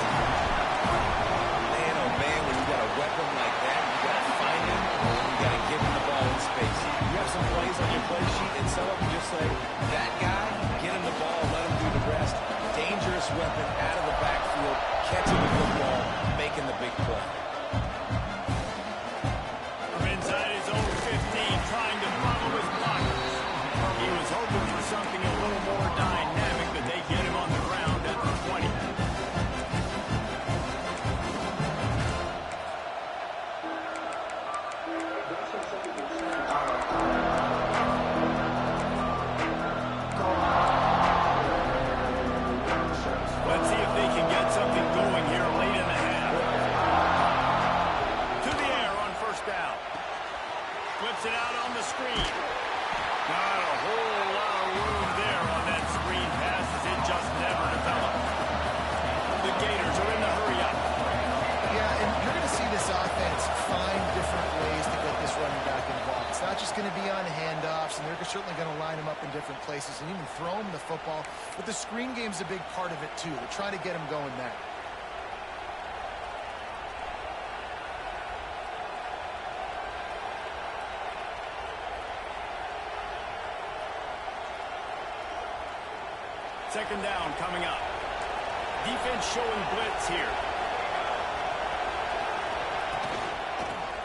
Man, oh man, when you got a weapon like that, you got to find him, and you got to give him the ball in space. You have some plays on your play sheet, and some of them just say, that guy, get him the ball, let him do the rest. Dangerous weapon out of the backfield, catching the football, making the big play. From inside his own 15, trying to follow his blockers. He was hoping for something a little more dynamic, but they get him on the ground at the 20. Let's see if they can get something going here late in the half. up in different places and even throw him the football. But the screen game's a big part of it, too. They're trying to get him going there. Second down coming up. Defense showing blitz here.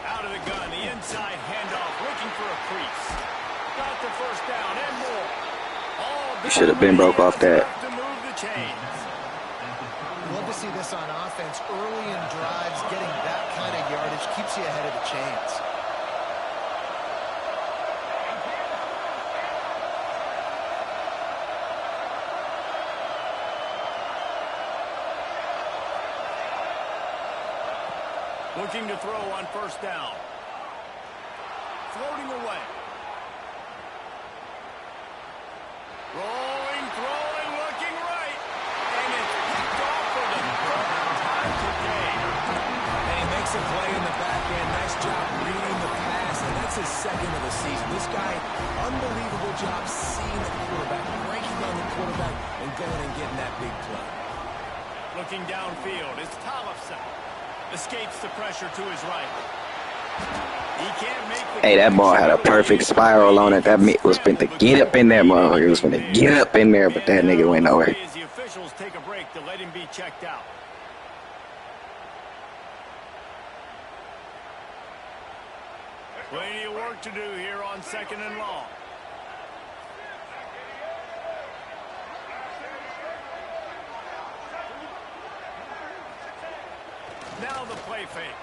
Out of the gun, the inside handoff, looking for a crease. Got the first down and more. You should have been broke off that. To move the chains. Love to see this on offense. Early in drives, getting that kind of yardage keeps you ahead of the chains. Looking to throw on first down. Floating away. Rolling, throwing, looking right. And it's picked off for the third time today. And he makes a play in the back end. Nice job reading the pass, and that's his second of the season. This guy, unbelievable job seeing the quarterback, breaking on the quarterback, and going and getting that big play. Looking downfield, it's Tollefson. Escapes the pressure to his right. He can't make the Hey, that ball had a perfect spiral on it. That was meant to get up in there, motherfucker. It was going to get up in there, but that nigga went nowhere. As the officials take a break to let him be checked out. Plenty of work to do here on second and long. Now the play fake.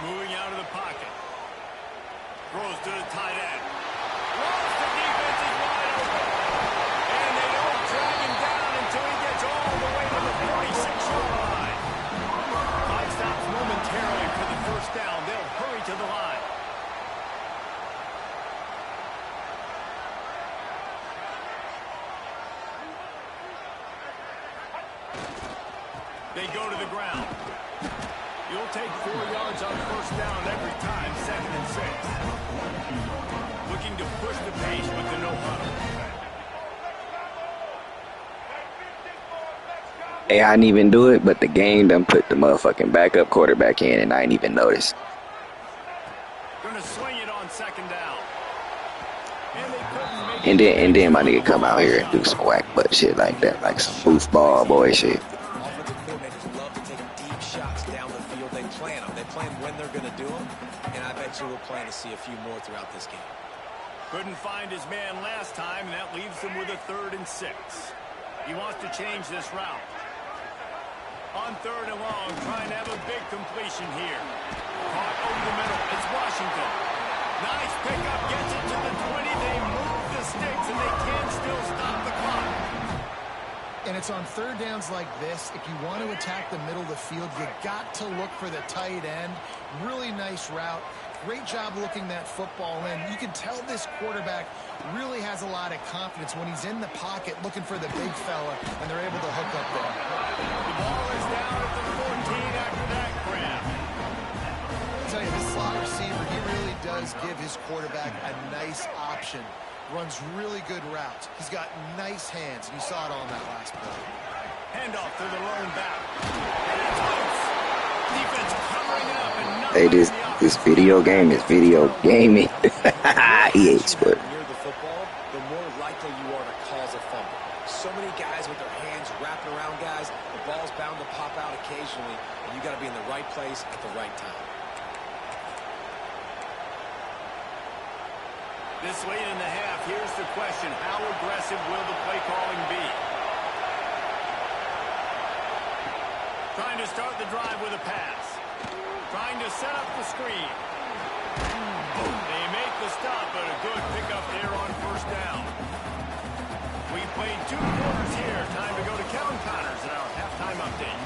Moving out of the pocket. Throws to the tight end. Once the defense is wide open. And they don't drag him down until he gets all the way to the 46-yard line. Clock stops momentarily for the first down. They'll hurry to the line. They go to the ground. You'll take 4 yards on first down every time, 2nd and 6. Looking to push the pace with the no huddle. Hey, I didn't even do it, but the game done put the motherfucking backup quarterback in, and I didn't even notice. Gonna swing it on 2nd down. And then my nigga come out here and do some whack butt shit like that, like some goofball boy shit. We'll plan to see a few more throughout this game. Couldn't find his man last time, and that leaves him with a 3rd and 6. He wants to change this route. On 3rd and long, trying to have a big completion here. Caught over the middle. It's Washington. Nice pickup. Gets it to the 20. They move the sticks, and they can still stop the clock. And it's on 3rd downs like this. If you want to attack the middle of the field, you got to look for the tight end. Really nice route. Great job looking that football in. You can tell this quarterback really has a lot of confidence when he's in the pocket looking for the big fella, and they're able to hook up there. The ball is down at the 14 after that grab. I'll tell you, this slot receiver, he really does give his quarterback a nice option. Runs really good routes. He's got nice hands, and you saw it on that last play. Handoff to the lone back. And it's loose. Defense covering up and not Hey, this video game is video gaming. EA Sport. Near the football, the more likely you are to cause a fumble. So many guys with their hands wrapping around guys, the ball's bound to pop out occasionally, and you got to be in the right place at the right time. This late in the half, here's the question. How aggressive will the play calling be? Trying to start the drive with a pass. Trying to set up the screen. They make the stop, but a good pickup there on first down. We played 2 quarters here. Time to go to Kevin Connors in our halftime update.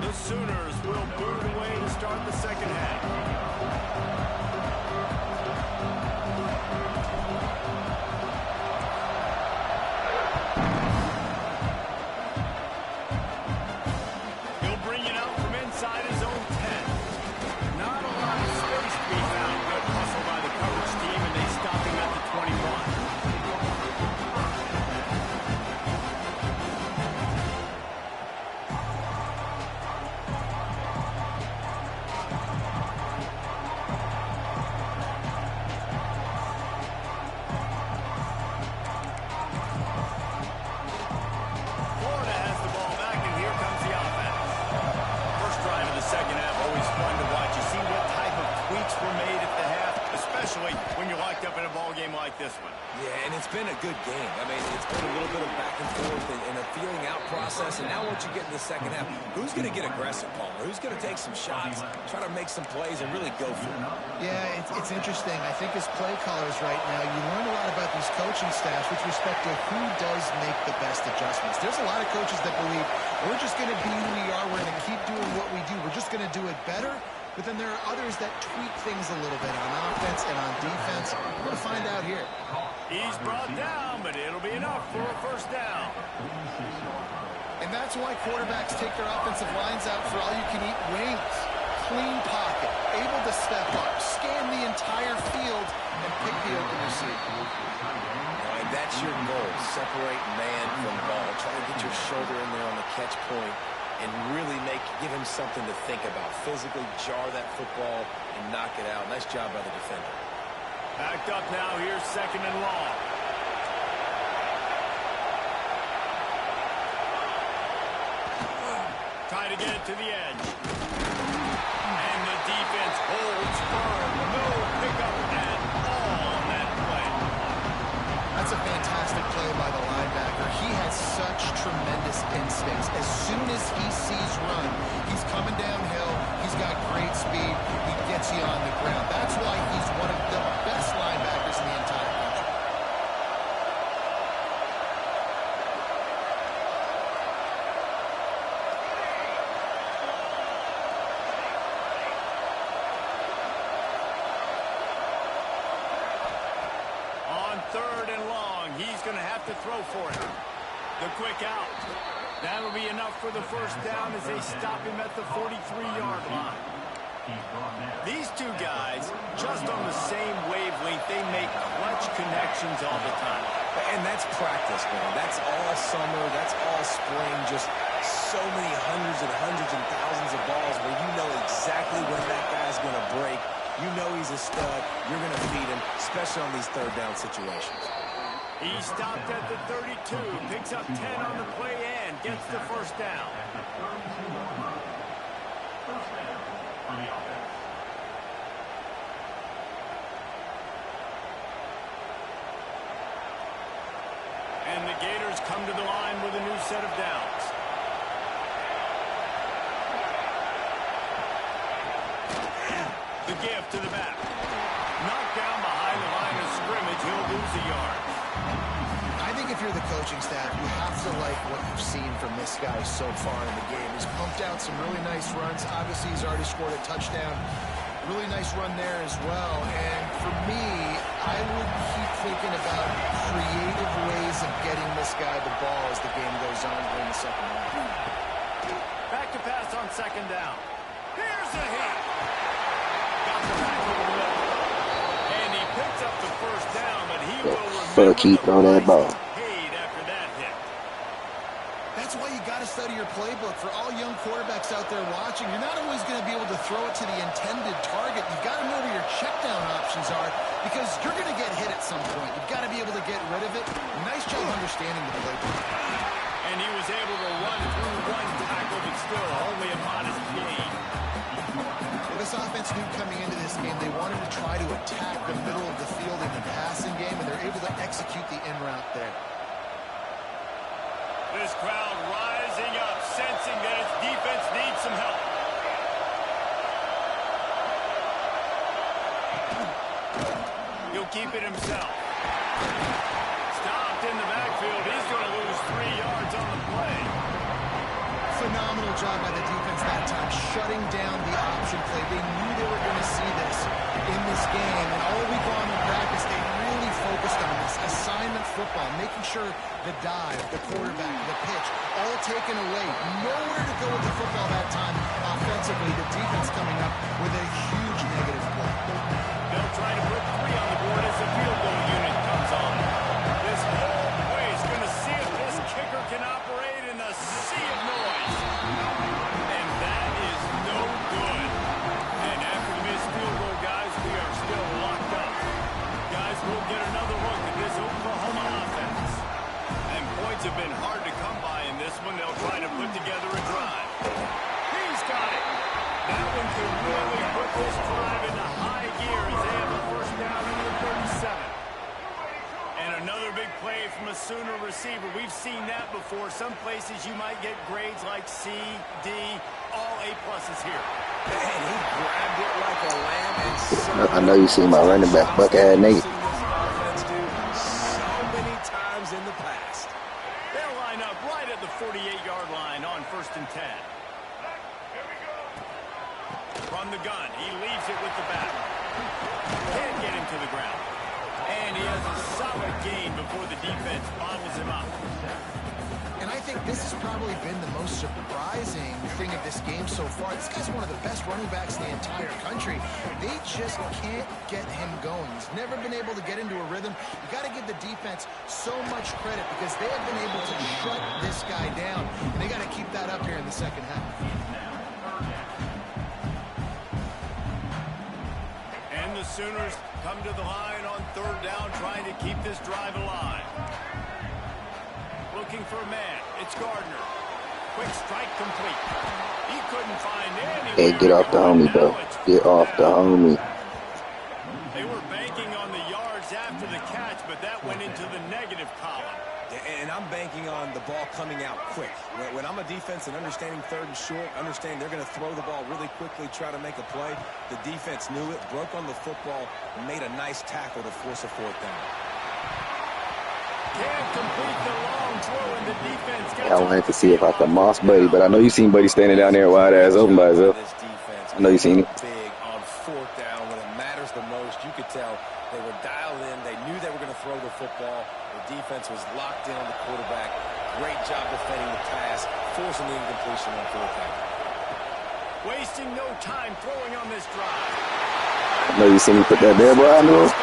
The Sooners will boot it away to start the second half. especially when you're locked up in a ball game like this one. Yeah, and it's been a good game. I mean, it's been a little bit of back and forth and a feeling out process. And now once you get in the second half, who's going to get aggressive, Palmer? Who's going to take some shots, try to make some plays, and really go for it? Yeah, it's interesting. I think as play callers right now, you learn a lot about these coaching staffs with respect to who does make the best adjustments. There's a lot of coaches that believe we're just going to be who we are. We're going to keep doing what we do. We're just going to do it better. But then there are others that tweak things a little bit on offense and on defense. We're going to find out here. He's brought down, but it'll be enough for a first down. And that's why quarterbacks take their offensive lines out for all-you-can-eat wings. Clean pocket, able to step up, scan the entire field, and pick the open receiver. And that's your goal, separate man from ball. Try to get your shoulder in there on the catch point and really give him something to think about. Physically jar that football and knock it out. Nice job by the defender. Backed up now. Here's second and long. Try to get it to the edge. And the defense holds firm. No pickup at all on that play. That's a fantastic play by the linebacker. He has such tremendous instincts. As soon as he sees run, he's coming downhill. He's got great speed. He gets you on the ground. That's why he's one of the best linebackers in the entire country. On third and long, he's going to have to throw for it. The quick out. That'll be enough for the first down as they stop him at the 43-yard line. These two guys, just on the same wavelength, they make clutch connections all the time. And that's practice, man. That's all summer. That's all spring. Just so many hundreds and thousands of balls where you know exactly when that guy's going to break. You know he's a stud. You're going to feed him, especially on these third down situations. He stopped at the 32, picks up 10 on the play and gets the first down. And the Gators come to the line with a new set of downs. The give to the back. Knocked down behind the line of scrimmage. He'll lose a yard. I think if you're the coaching staff, you have to like what you've seen from this guy so far in the game. He's pumped out some really nice runs. Obviously, he's already scored a touchdown. Really nice run there as well. And for me, I would keep thinking about creative ways of getting this guy the ball as the game goes on here in the second half. Back to pass on second down. Here's a hit. Got the back over the middle. And he picks up the first down, but he will remember Fuck, he throw that ball. paid after that hit. That's why you got to study your playbook. For all young quarterbacks out there watching, you're not always going to be able to throw it to the intended target. You've got to know where your check down options are because you're going to get hit at some point. You've got to be able to get rid of it. Nice job understanding the playbook. And he was able to run through one tackle, but still only a modest gain. This offense knew coming into this game they wanted to try to attack the middle of the field in the passing game, and they're able to execute the in route there. This crowd rising up, sensing that its defense needs some help. He'll keep it himself. Stopped in the backfield. He's going to lose 3 yards on the play. Phenomenal job by the defense that time, shutting down the option play. They knew they were going to see this in this game, and all week long in practice, they really focused on this assignment football, making sure the dive, the quarterback, the pitch, all taken away. Nowhere to go with the football that time offensively. The defense coming up with a huge negative play. They'll try to put 3 on the board as the field goal unit comes on. This whole play is going to see if this kicker can operate in the sea of noise. And that is no good. And after the missed field goal, guys, we are still locked up. Guys, we'll get another look at this Oklahoma offense. And points have been hard to come by in this one. They'll try to put together a drive. He's got it. That one could really put this drive into high gear as receiver. We've seen that before. Some places you might get grades like C, D, all A+s here. And he grabbed it like a lamb. And I know you see my running back, Buckhead Nate. So many times in the past. They'll line up right at the 48-yard line on 1st and 10. From the gun, he leaves it with the back. Can't get him to the ground. And he has a solid gain before the defense bobbles him up. And I think this has probably been the most surprising thing of this game so far. This guy's one of the best running backs in the entire country. They just can't get him going. He's never been able to get into a rhythm. You got to give the defense so much credit because they have been able to shut this guy down. And they got to keep that up here in the second half. And the Sooners come to the line on 3rd down, trying to keep this drive alive. Looking for a man. It's Gardner. Quick strike complete. He couldn't find any. Hey, get off the homie, bro. Get off the homie. They were banking on the yards after the catch, but that went into the negative column. And I'm banking on the ball coming out quick. When I'm a defense and understanding 3rd and short, understand they're going to throw the ball really quickly, try to make a play. The defense knew it, broke on the football, and made a nice tackle to force a 4th down. Can't complete the long throw, and the defense gets I wanted to see if I could moss Buddy, but I know you seen Buddy standing down there wide ass open by himself. I know you seen it. Big on 4th down when it matters the most. You could tell they were dialed in. They knew they were going to throw the football. The defense was locked in on the quarterback. Great job defending the pass, forcing the incompletion on 4th down. wasting no time throwing on this drive. I know you seen me put that there, bro. I know.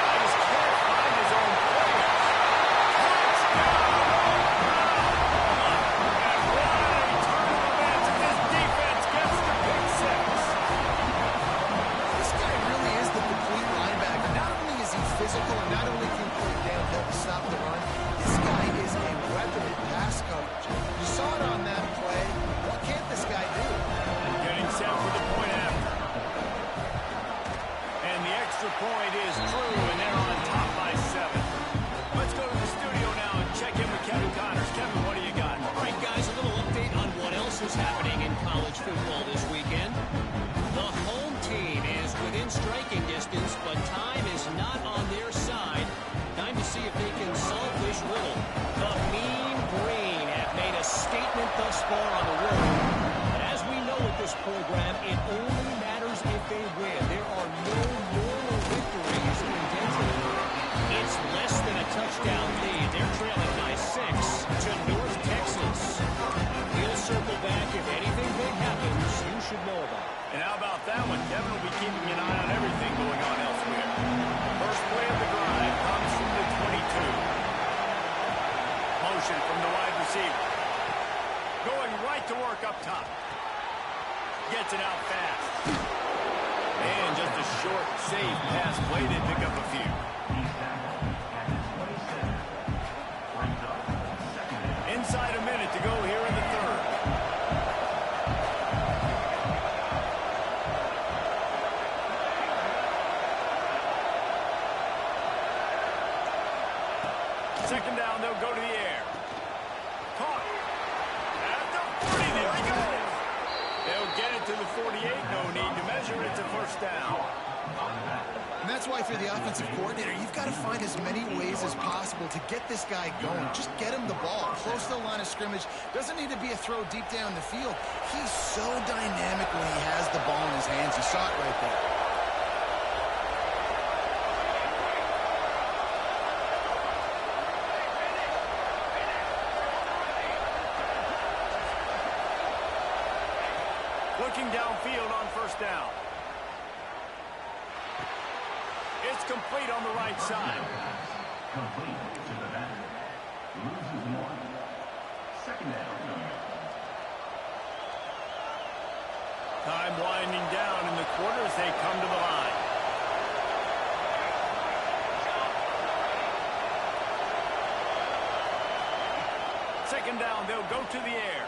Thus far on the road. But as we know with this program, it only matters if they win. There are no normal victories in Denton. It's less than a touchdown lead. They're trailing by 6 to North Texas. He'll circle back if anything big happens. You should know about it. And how about that one? Kevin will be keeping an eye on everything going on elsewhere. First play of the drive comes from the 22. Motion from the wide receiver. Going right to work up top. Gets it out fast. And just a short, safe pass play to pick up a few. Inside a minute to go here in the third. Second down, they'll go to the air. Caught. There he goes. They'll get it to the 48. No need to measure. It's a first down. And that's why, if you're the offensive coordinator, you've got to find as many ways as possible to get this guy going. Just get him the ball close to the line of scrimmage. Doesn't need to be a throw deep down the field. He's so dynamic when he has the ball in his hands. You saw it right there. Looking downfield on first down. It's complete on the right side. Complete to the batter. Loses one. Second down. Time winding down in the quarter as they come to the line. Second down, they'll go to the air.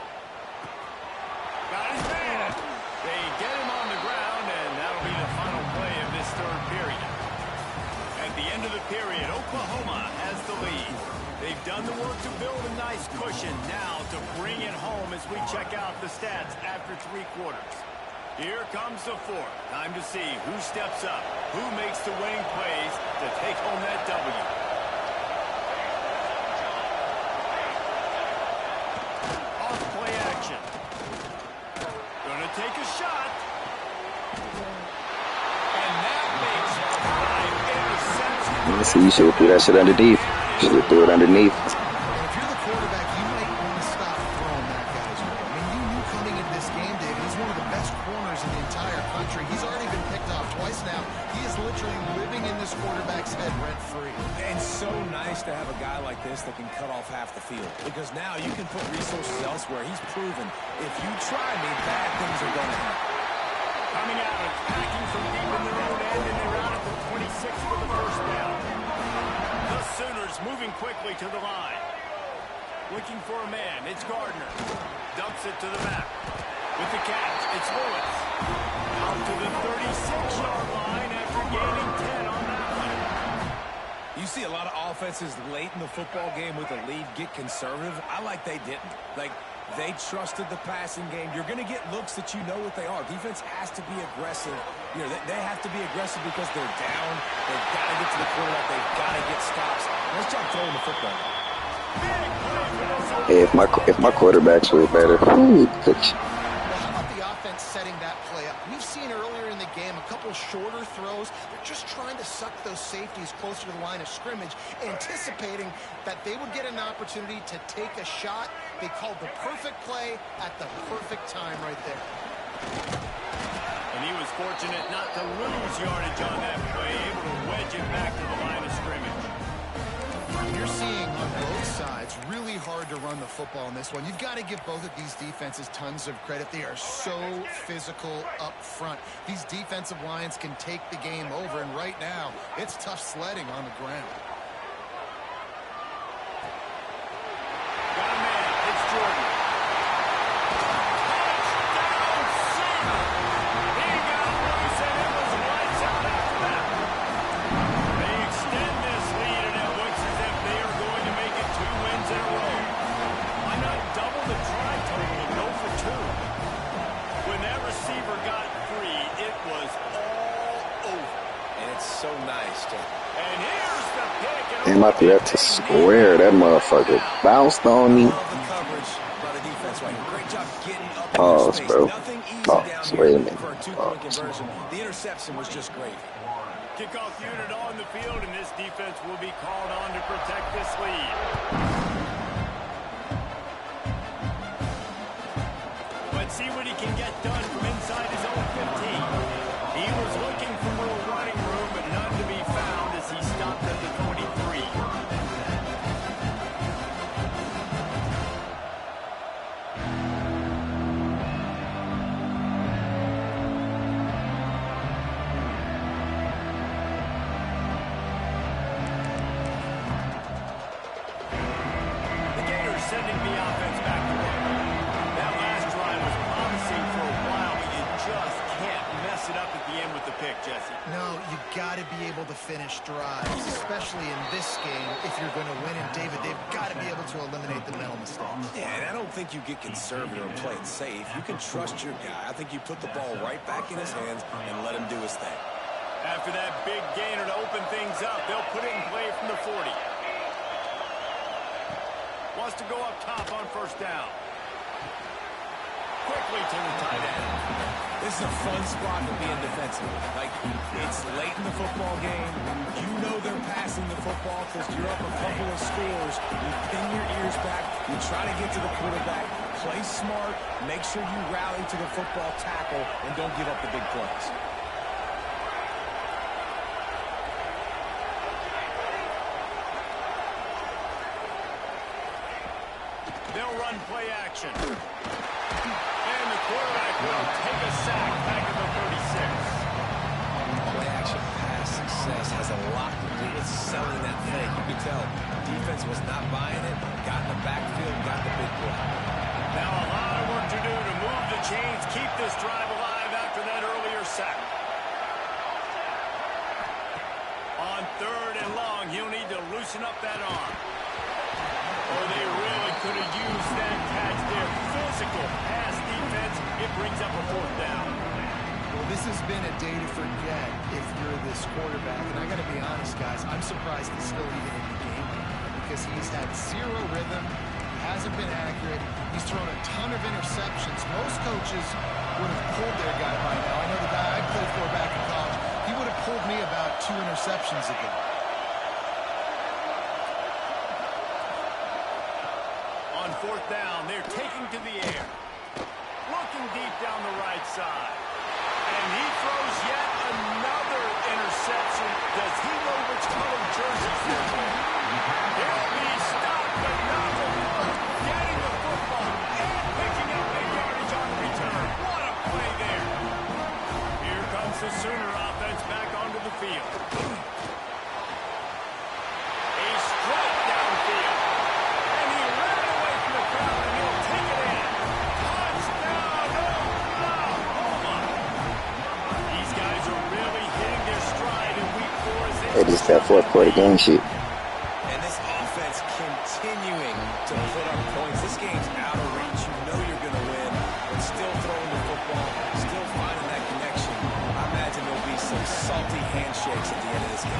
Got his man. They get him on the ground, and that'll be the final play of this third period. At the end of the period. Oklahoma has the lead. They've done the work to build a nice cushion. Now to bring it home as we check out the stats after 3 quarters. Here comes the fourth. Time to see who steps up, who makes the winning plays to take home that W. Off play action. Gonna take a shot. And that makes 5 interceptions. Let's see, you should have threw that shit underneath. Should have threw it underneath. And if you're the quarterback, you might want to stop throwing that guy's way. I mean, you knew coming into this game, David, he's one of the best corners in the entire country. He's already been picked off twice now. He is literally living in this quarterback's head rent-free. And so nice to have a guy like this that can cut off half the field. Because now you can put resources elsewhere. He's proven if you try me, bad things are going to happen. Coming out and packing from deep in their own end, and they're out at the 26 for the first down. The Sooners moving quickly to the line. Looking for a man. It's Gardner. Dumps it to the back. With the catch, it's Willis. Out to the 36-yard line after gaining 10 on that one. You see a lot of offenses late in the football game with a lead get conservative. I like they didn't. Like, they trusted the passing game. You're going to get looks that you know what they are. Defense has to be aggressive. You know, they have to be aggressive because they're down. They've got to get to the quarterback. They've got to get stops. Nice job throwing the football. If my quarterbacks were better, Well, how about the offense setting that play up? We've seen earlier in the game a couple shorter throws. They're just trying to suck those safeties closer to the line of scrimmage, anticipating that they would get an opportunity to take a shot. They called the perfect play at the perfect time right there. And he was fortunate not to lose yardage on that play, able to wedge it back to the line of scrimmage. You're seeing on both sides really hard to run the football in this one. You've got to give both of these defenses tons of credit. They are so physical up front. These defensive lines can take the game over, and right now, it's tough sledding on the ground. Got a man. It's Jordan. He got loose, and it was lights out after that. They extend this lead, and it looks as if they are going to make it 2 wins in a row. Why not double the try total and go for 2? When that receiver got free, it was all over. And it's so nice to... And here's the pick. damn, I threw that to square. That motherfucker bounced on me. Love the coverage by the defense right here. Great job getting up Pause, in bro. space. Nothing easy Pause. down Wait a here minute. for a 2-point Pause. conversion. The interception was just great. Kickoff unit on the field, and this defense will be called on to protect this lead. Let's see what he can get done from inside his own 15. He was looking for more running room, but none to be found as he stopped at the 23. The Gators sending the offense back to work. That last drive was promising for a while, but you just can't mess it up at the end with the pick, Jesse. No, you got to be able to finish drives, especially in this game if you're going to win. And, David, they've got to be able to eliminate the mental mistakes. Yeah, and I don't think you get conservative or play it safe. You can trust your guy. I think you put the ball right back in his hands and let him do his thing. After that big gainer to open things up, they'll put it in play from the 40. Wants to go up top on first down. Quickly to the tight end. This is a fun spot to be in defensively. Like, it's late in the football game. You know they're passing the football because you're up a couple of scores. You pin your ears back. You try to get to the quarterback. Play smart. Make sure you rally to the football tackle and don't give up the big plays. They'll run play action. And the quarterback will take a sack back at the 36. Play action pass success has a lot to do with selling that fake. You can tell defense was not buying it, got in the backfield, got the big play. Now a lot of work to do to move the chains, keep this drive alive after that earlier sack. On 3rd and loosen up that arm. Oh, they really could have used that catch there. Physical pass defense. It brings up a 4th down. Well, this has been a day to forget if you're this quarterback. And I got to be honest, guys, I'm surprised he's still even in the game because he's had 0 rhythm. He hasn't been accurate. He's thrown a ton of interceptions. Most coaches would have pulled their guy by now. I know the guy I played for back in college, he would have pulled me about 2 interceptions ago. On 4th down, they're taking to the air. Looking deep down the right side. And he throws yet another interception. Does he know which color jerseys they're wearing? He'll be stopped, but not before getting the football and picking up big yardage on the return. What a play there. Here comes the Sooner offense back onto the field. A strike downfield. And he ran away from the crowd, and he'll take it in. Touchdown, Oklahoma. These guys are really hitting their stride in week 4 as they... It is that 4th quarter game shit. And this offense continuing to put up points. This game's out of reach. You know you're going to win, but still throwing the football, still finding that connection. I imagine there'll be some salty handshakes at the end of this game.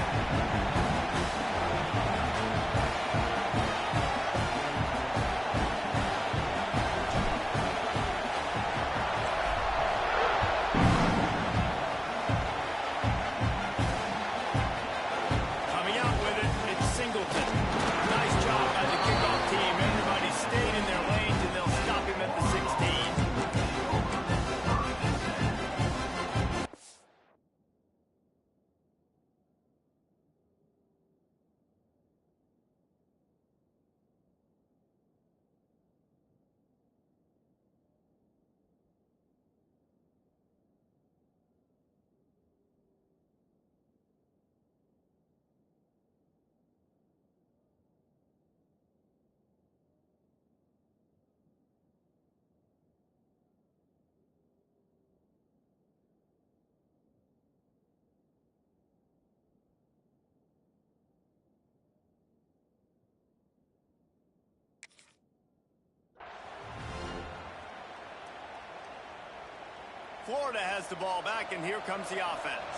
Florida has the ball back, and here comes the offense.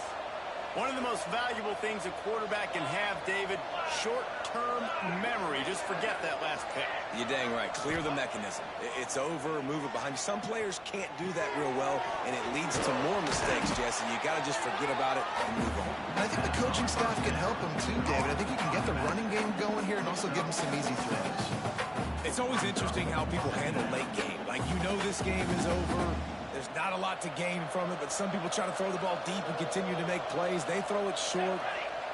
One of the most valuable things a quarterback can have, David, short-term memory. Just forget that last pick. You're dang right. Clear the mechanism. It's over, move it behind you. Some players can't do that real well, and it leads to more mistakes, Jesse. You got to just forget about it and move on. I think the coaching staff can help him too, David. I think you can get the running game going here and also give him some easy throws. It's always interesting how people handle late game. Like, you know this game is over. There's not a lot to gain from it, but some people try to throw the ball deep and continue to make plays. They throw it short.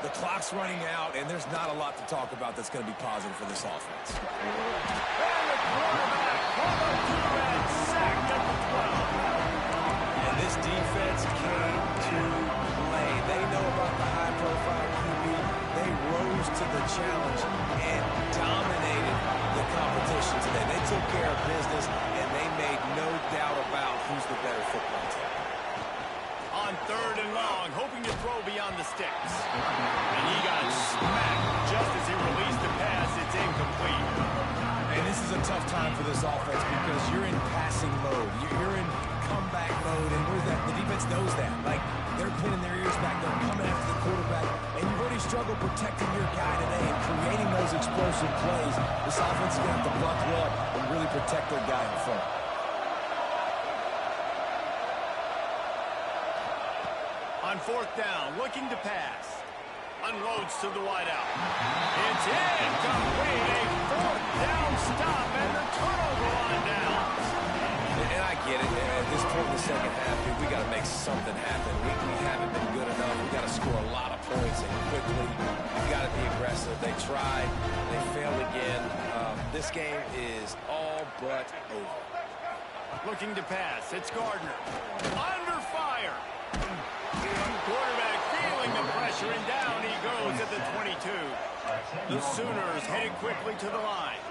The clock's running out, and there's not a lot to talk about that's going to be positive for this offense. And the quarterback followed through and sacked at the 12. And this defense came to play. They know about the high-profile QB. They rose to the challenge and dominated the competition today. They took care of business, and they made no doubt about who's the better football team. On 3rd and long, hoping to throw beyond the sticks. And he got smacked just as he released the pass. It's incomplete. And this is a tough time for this offense because you're in passing mode. You're in comeback mode, and the defense knows that. Like, they're pinning their ears back. They're coming after the quarterback. And you've already struggled protecting your guy today and creating those explosive plays. This offense is going to have to buckle up and really protect their guy in front. On 4th down, looking to pass. Unloads to the wideout. It's incomplete. A 4th down stop and the turnover on downs. And I get it. At this point in the second half, dude, we got to make something happen. We haven't been good enough. We got to score a lot of points and quickly. We got to be aggressive. They tried. They failed again. This game is all but over. Looking to pass. It's Gardner. Under fire. Quarterback feeling the pressure, and down he goes at the 22. The Sooners headed quickly to the line.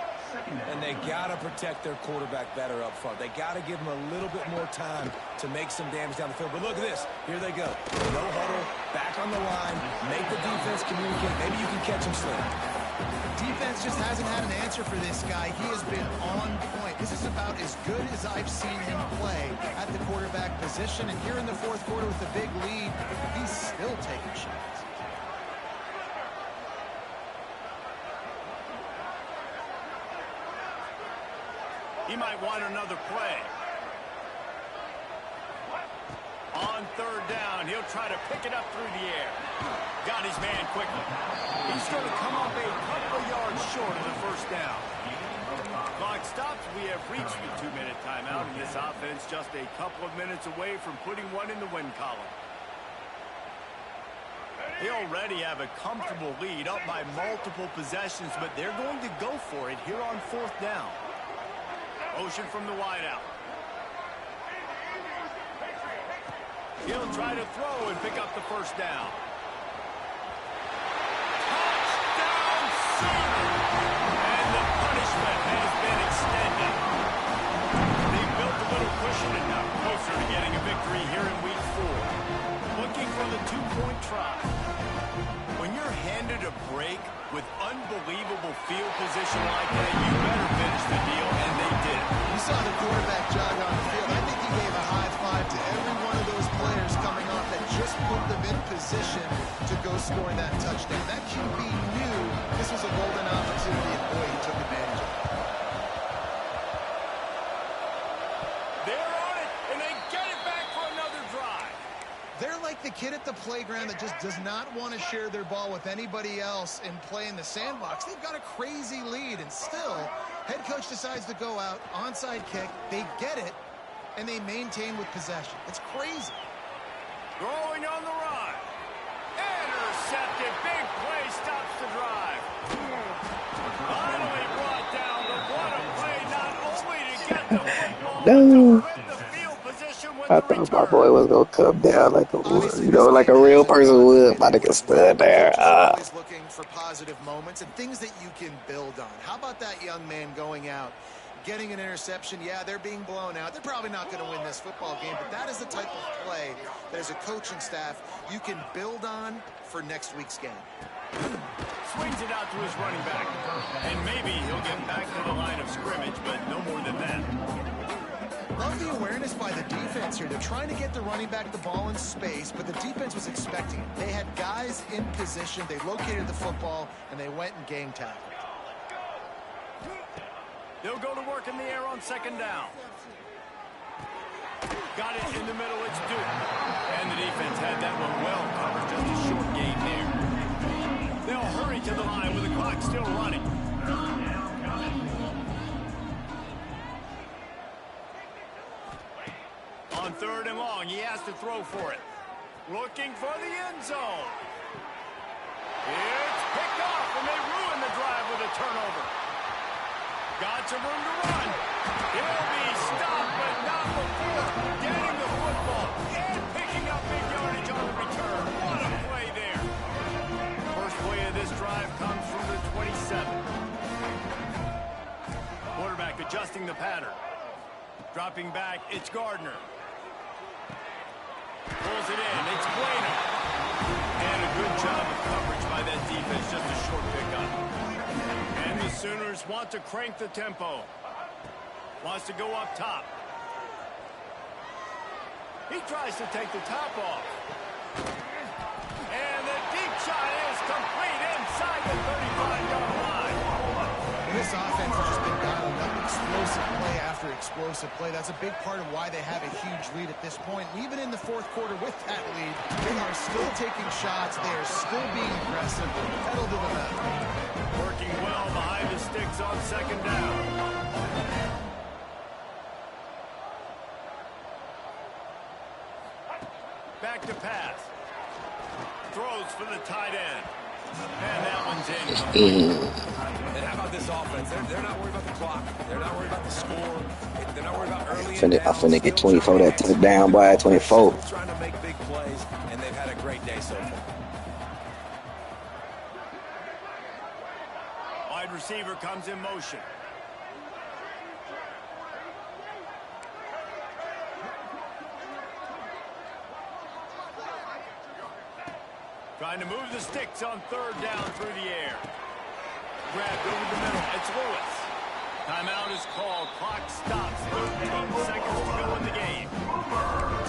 And they got to protect their quarterback better up front. They got to give him a little bit more time to make some damage down the field. But look at this. Here they go. No huddle, back on the line, make the defense communicate. Maybe you can catch them slipping. Defense just hasn't had an answer for this guy. He has been on point. This is about as good as I've seen him play at the quarterback position. And here in the fourth quarter with the big lead, he's still taking shots. He might want another play. On third down, he'll try to pick it up through the air. Got his man quickly. He's going to come up a couple of yards short of the first down. Clock stops. We have reached the 2-minute timeout, and this offense just a couple of minutes away from putting one in the win column. They already have a comfortable lead up by multiple possessions, but they're going to go for it here on fourth down. Motion from the wideout. He'll try to throw and pick up the first down. Touchdown, Seaman! And the punishment has been extended. They built a little cushion and now closer to getting a victory here in week 4. Looking for the 2-point try. When you're handed a break with unbelievable field position like that, you better finish the deal, and they did. You saw the quarterback jog on the field. I think he gave a high five to every one of those players coming off that just put them in position to go score that touchdown. That QB knew this was a golden opportunity, and boy, he took advantage of it. They're on it, and they get it back for another drive. They're like the kid at the playground that just does not want to share their ball with anybody else and play in the sandbox. They've got a crazy lead, and still, head coach decides to go out, onside kick, they get it, and they maintain with possession. It's crazy. Throwing on the run. Intercepted. Big play stops the drive. Finally brought down, but what a play, not only to get the football, but to No. win the field position with I the thought my return. boy was gonna come down like a Obviously, you know, like a real person would. My nigga stood there. Coaches are always looking for positive moments and things that you can build on. How about that young man going out, getting an interception? Yeah, they're being blown out. They're probably not going to win this football game, but that is the type of play that as a coaching staff you can build on for next week's game. Swings it out to his running back. And maybe he'll get back to the line of scrimmage, but no more than that. Love the awareness by the defense here. They're trying to get the running back the ball in space, but the defense was expecting it. They had guys in position. They located the football, and they went and game tackled. They'll go to work in the air on second down. Got it in the middle. It's Duke. And the defense had that one well covered. Just a short gain there. They'll hurry to the line with the clock still running. On third and long, he has to throw for it. Looking for the end zone. It's picked off, and they ruin the drive with a turnover. Got some room to run. He'll be stopped, but not before getting the football and picking up big yardage on the return. What a play there. First play of this drive comes from the 27. Quarterback adjusting the pattern. Dropping back, it's Gardner. Pulls it in, it's Bueno. And a good job of coverage by that defense, just a short pickup. And the Sooners want to crank the tempo. Wants to go up top. He tries to take the top off. And the deep shot is complete inside the 35-yard line. This offense has just been dialing up explosive play after explosive play. That's a big part of why they have a huge lead at this point. And even in the fourth quarter with that lead, they are still taking shots. They are still being aggressive. Pedal to the metal. Working well behind the sticks on second down. Back to pass. Throws for the tight end. And that one's in. And how about this offense? They're not worried about the clock. They're not worried about the score. They're not worried about early and I'm finna get 24 that touchdown, boy. 24. Trying to make big plays, and they've had a great day so far. Wide receiver comes in motion. Trying to move the sticks on third down through the air. Grabbed over the middle. It's Lewis. Timeout is called. Clock stops. 13 seconds to go in the game.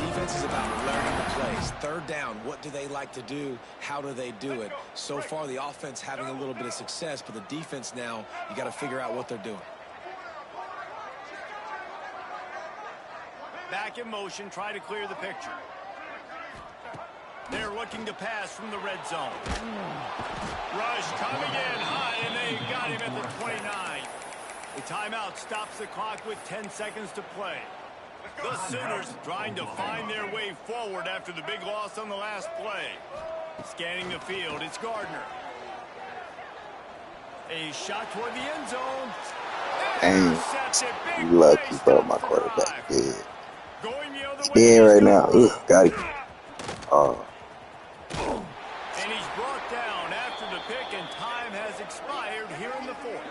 Defense is about learning the plays. Third down, what do they like to do? How do they do it? So far, the offense having a little bit of success, but the defense now, you got to figure out what they're doing. Back in motion, try to clear the picture. They're looking to pass from the red zone. Rush coming in high, and they got him at the 29. The timeout stops the clock with 10 seconds to play. The Sooners trying to find their way forward after the big loss on the last play. Scanning the field, it's Gardner. A shot toward the end zone. Dang, you lucky, bro. My quarterback dead. Going the other He's way. dead right now. Ugh, got him. Oh. And he's brought down after the pick, and time has expired here in the fourth.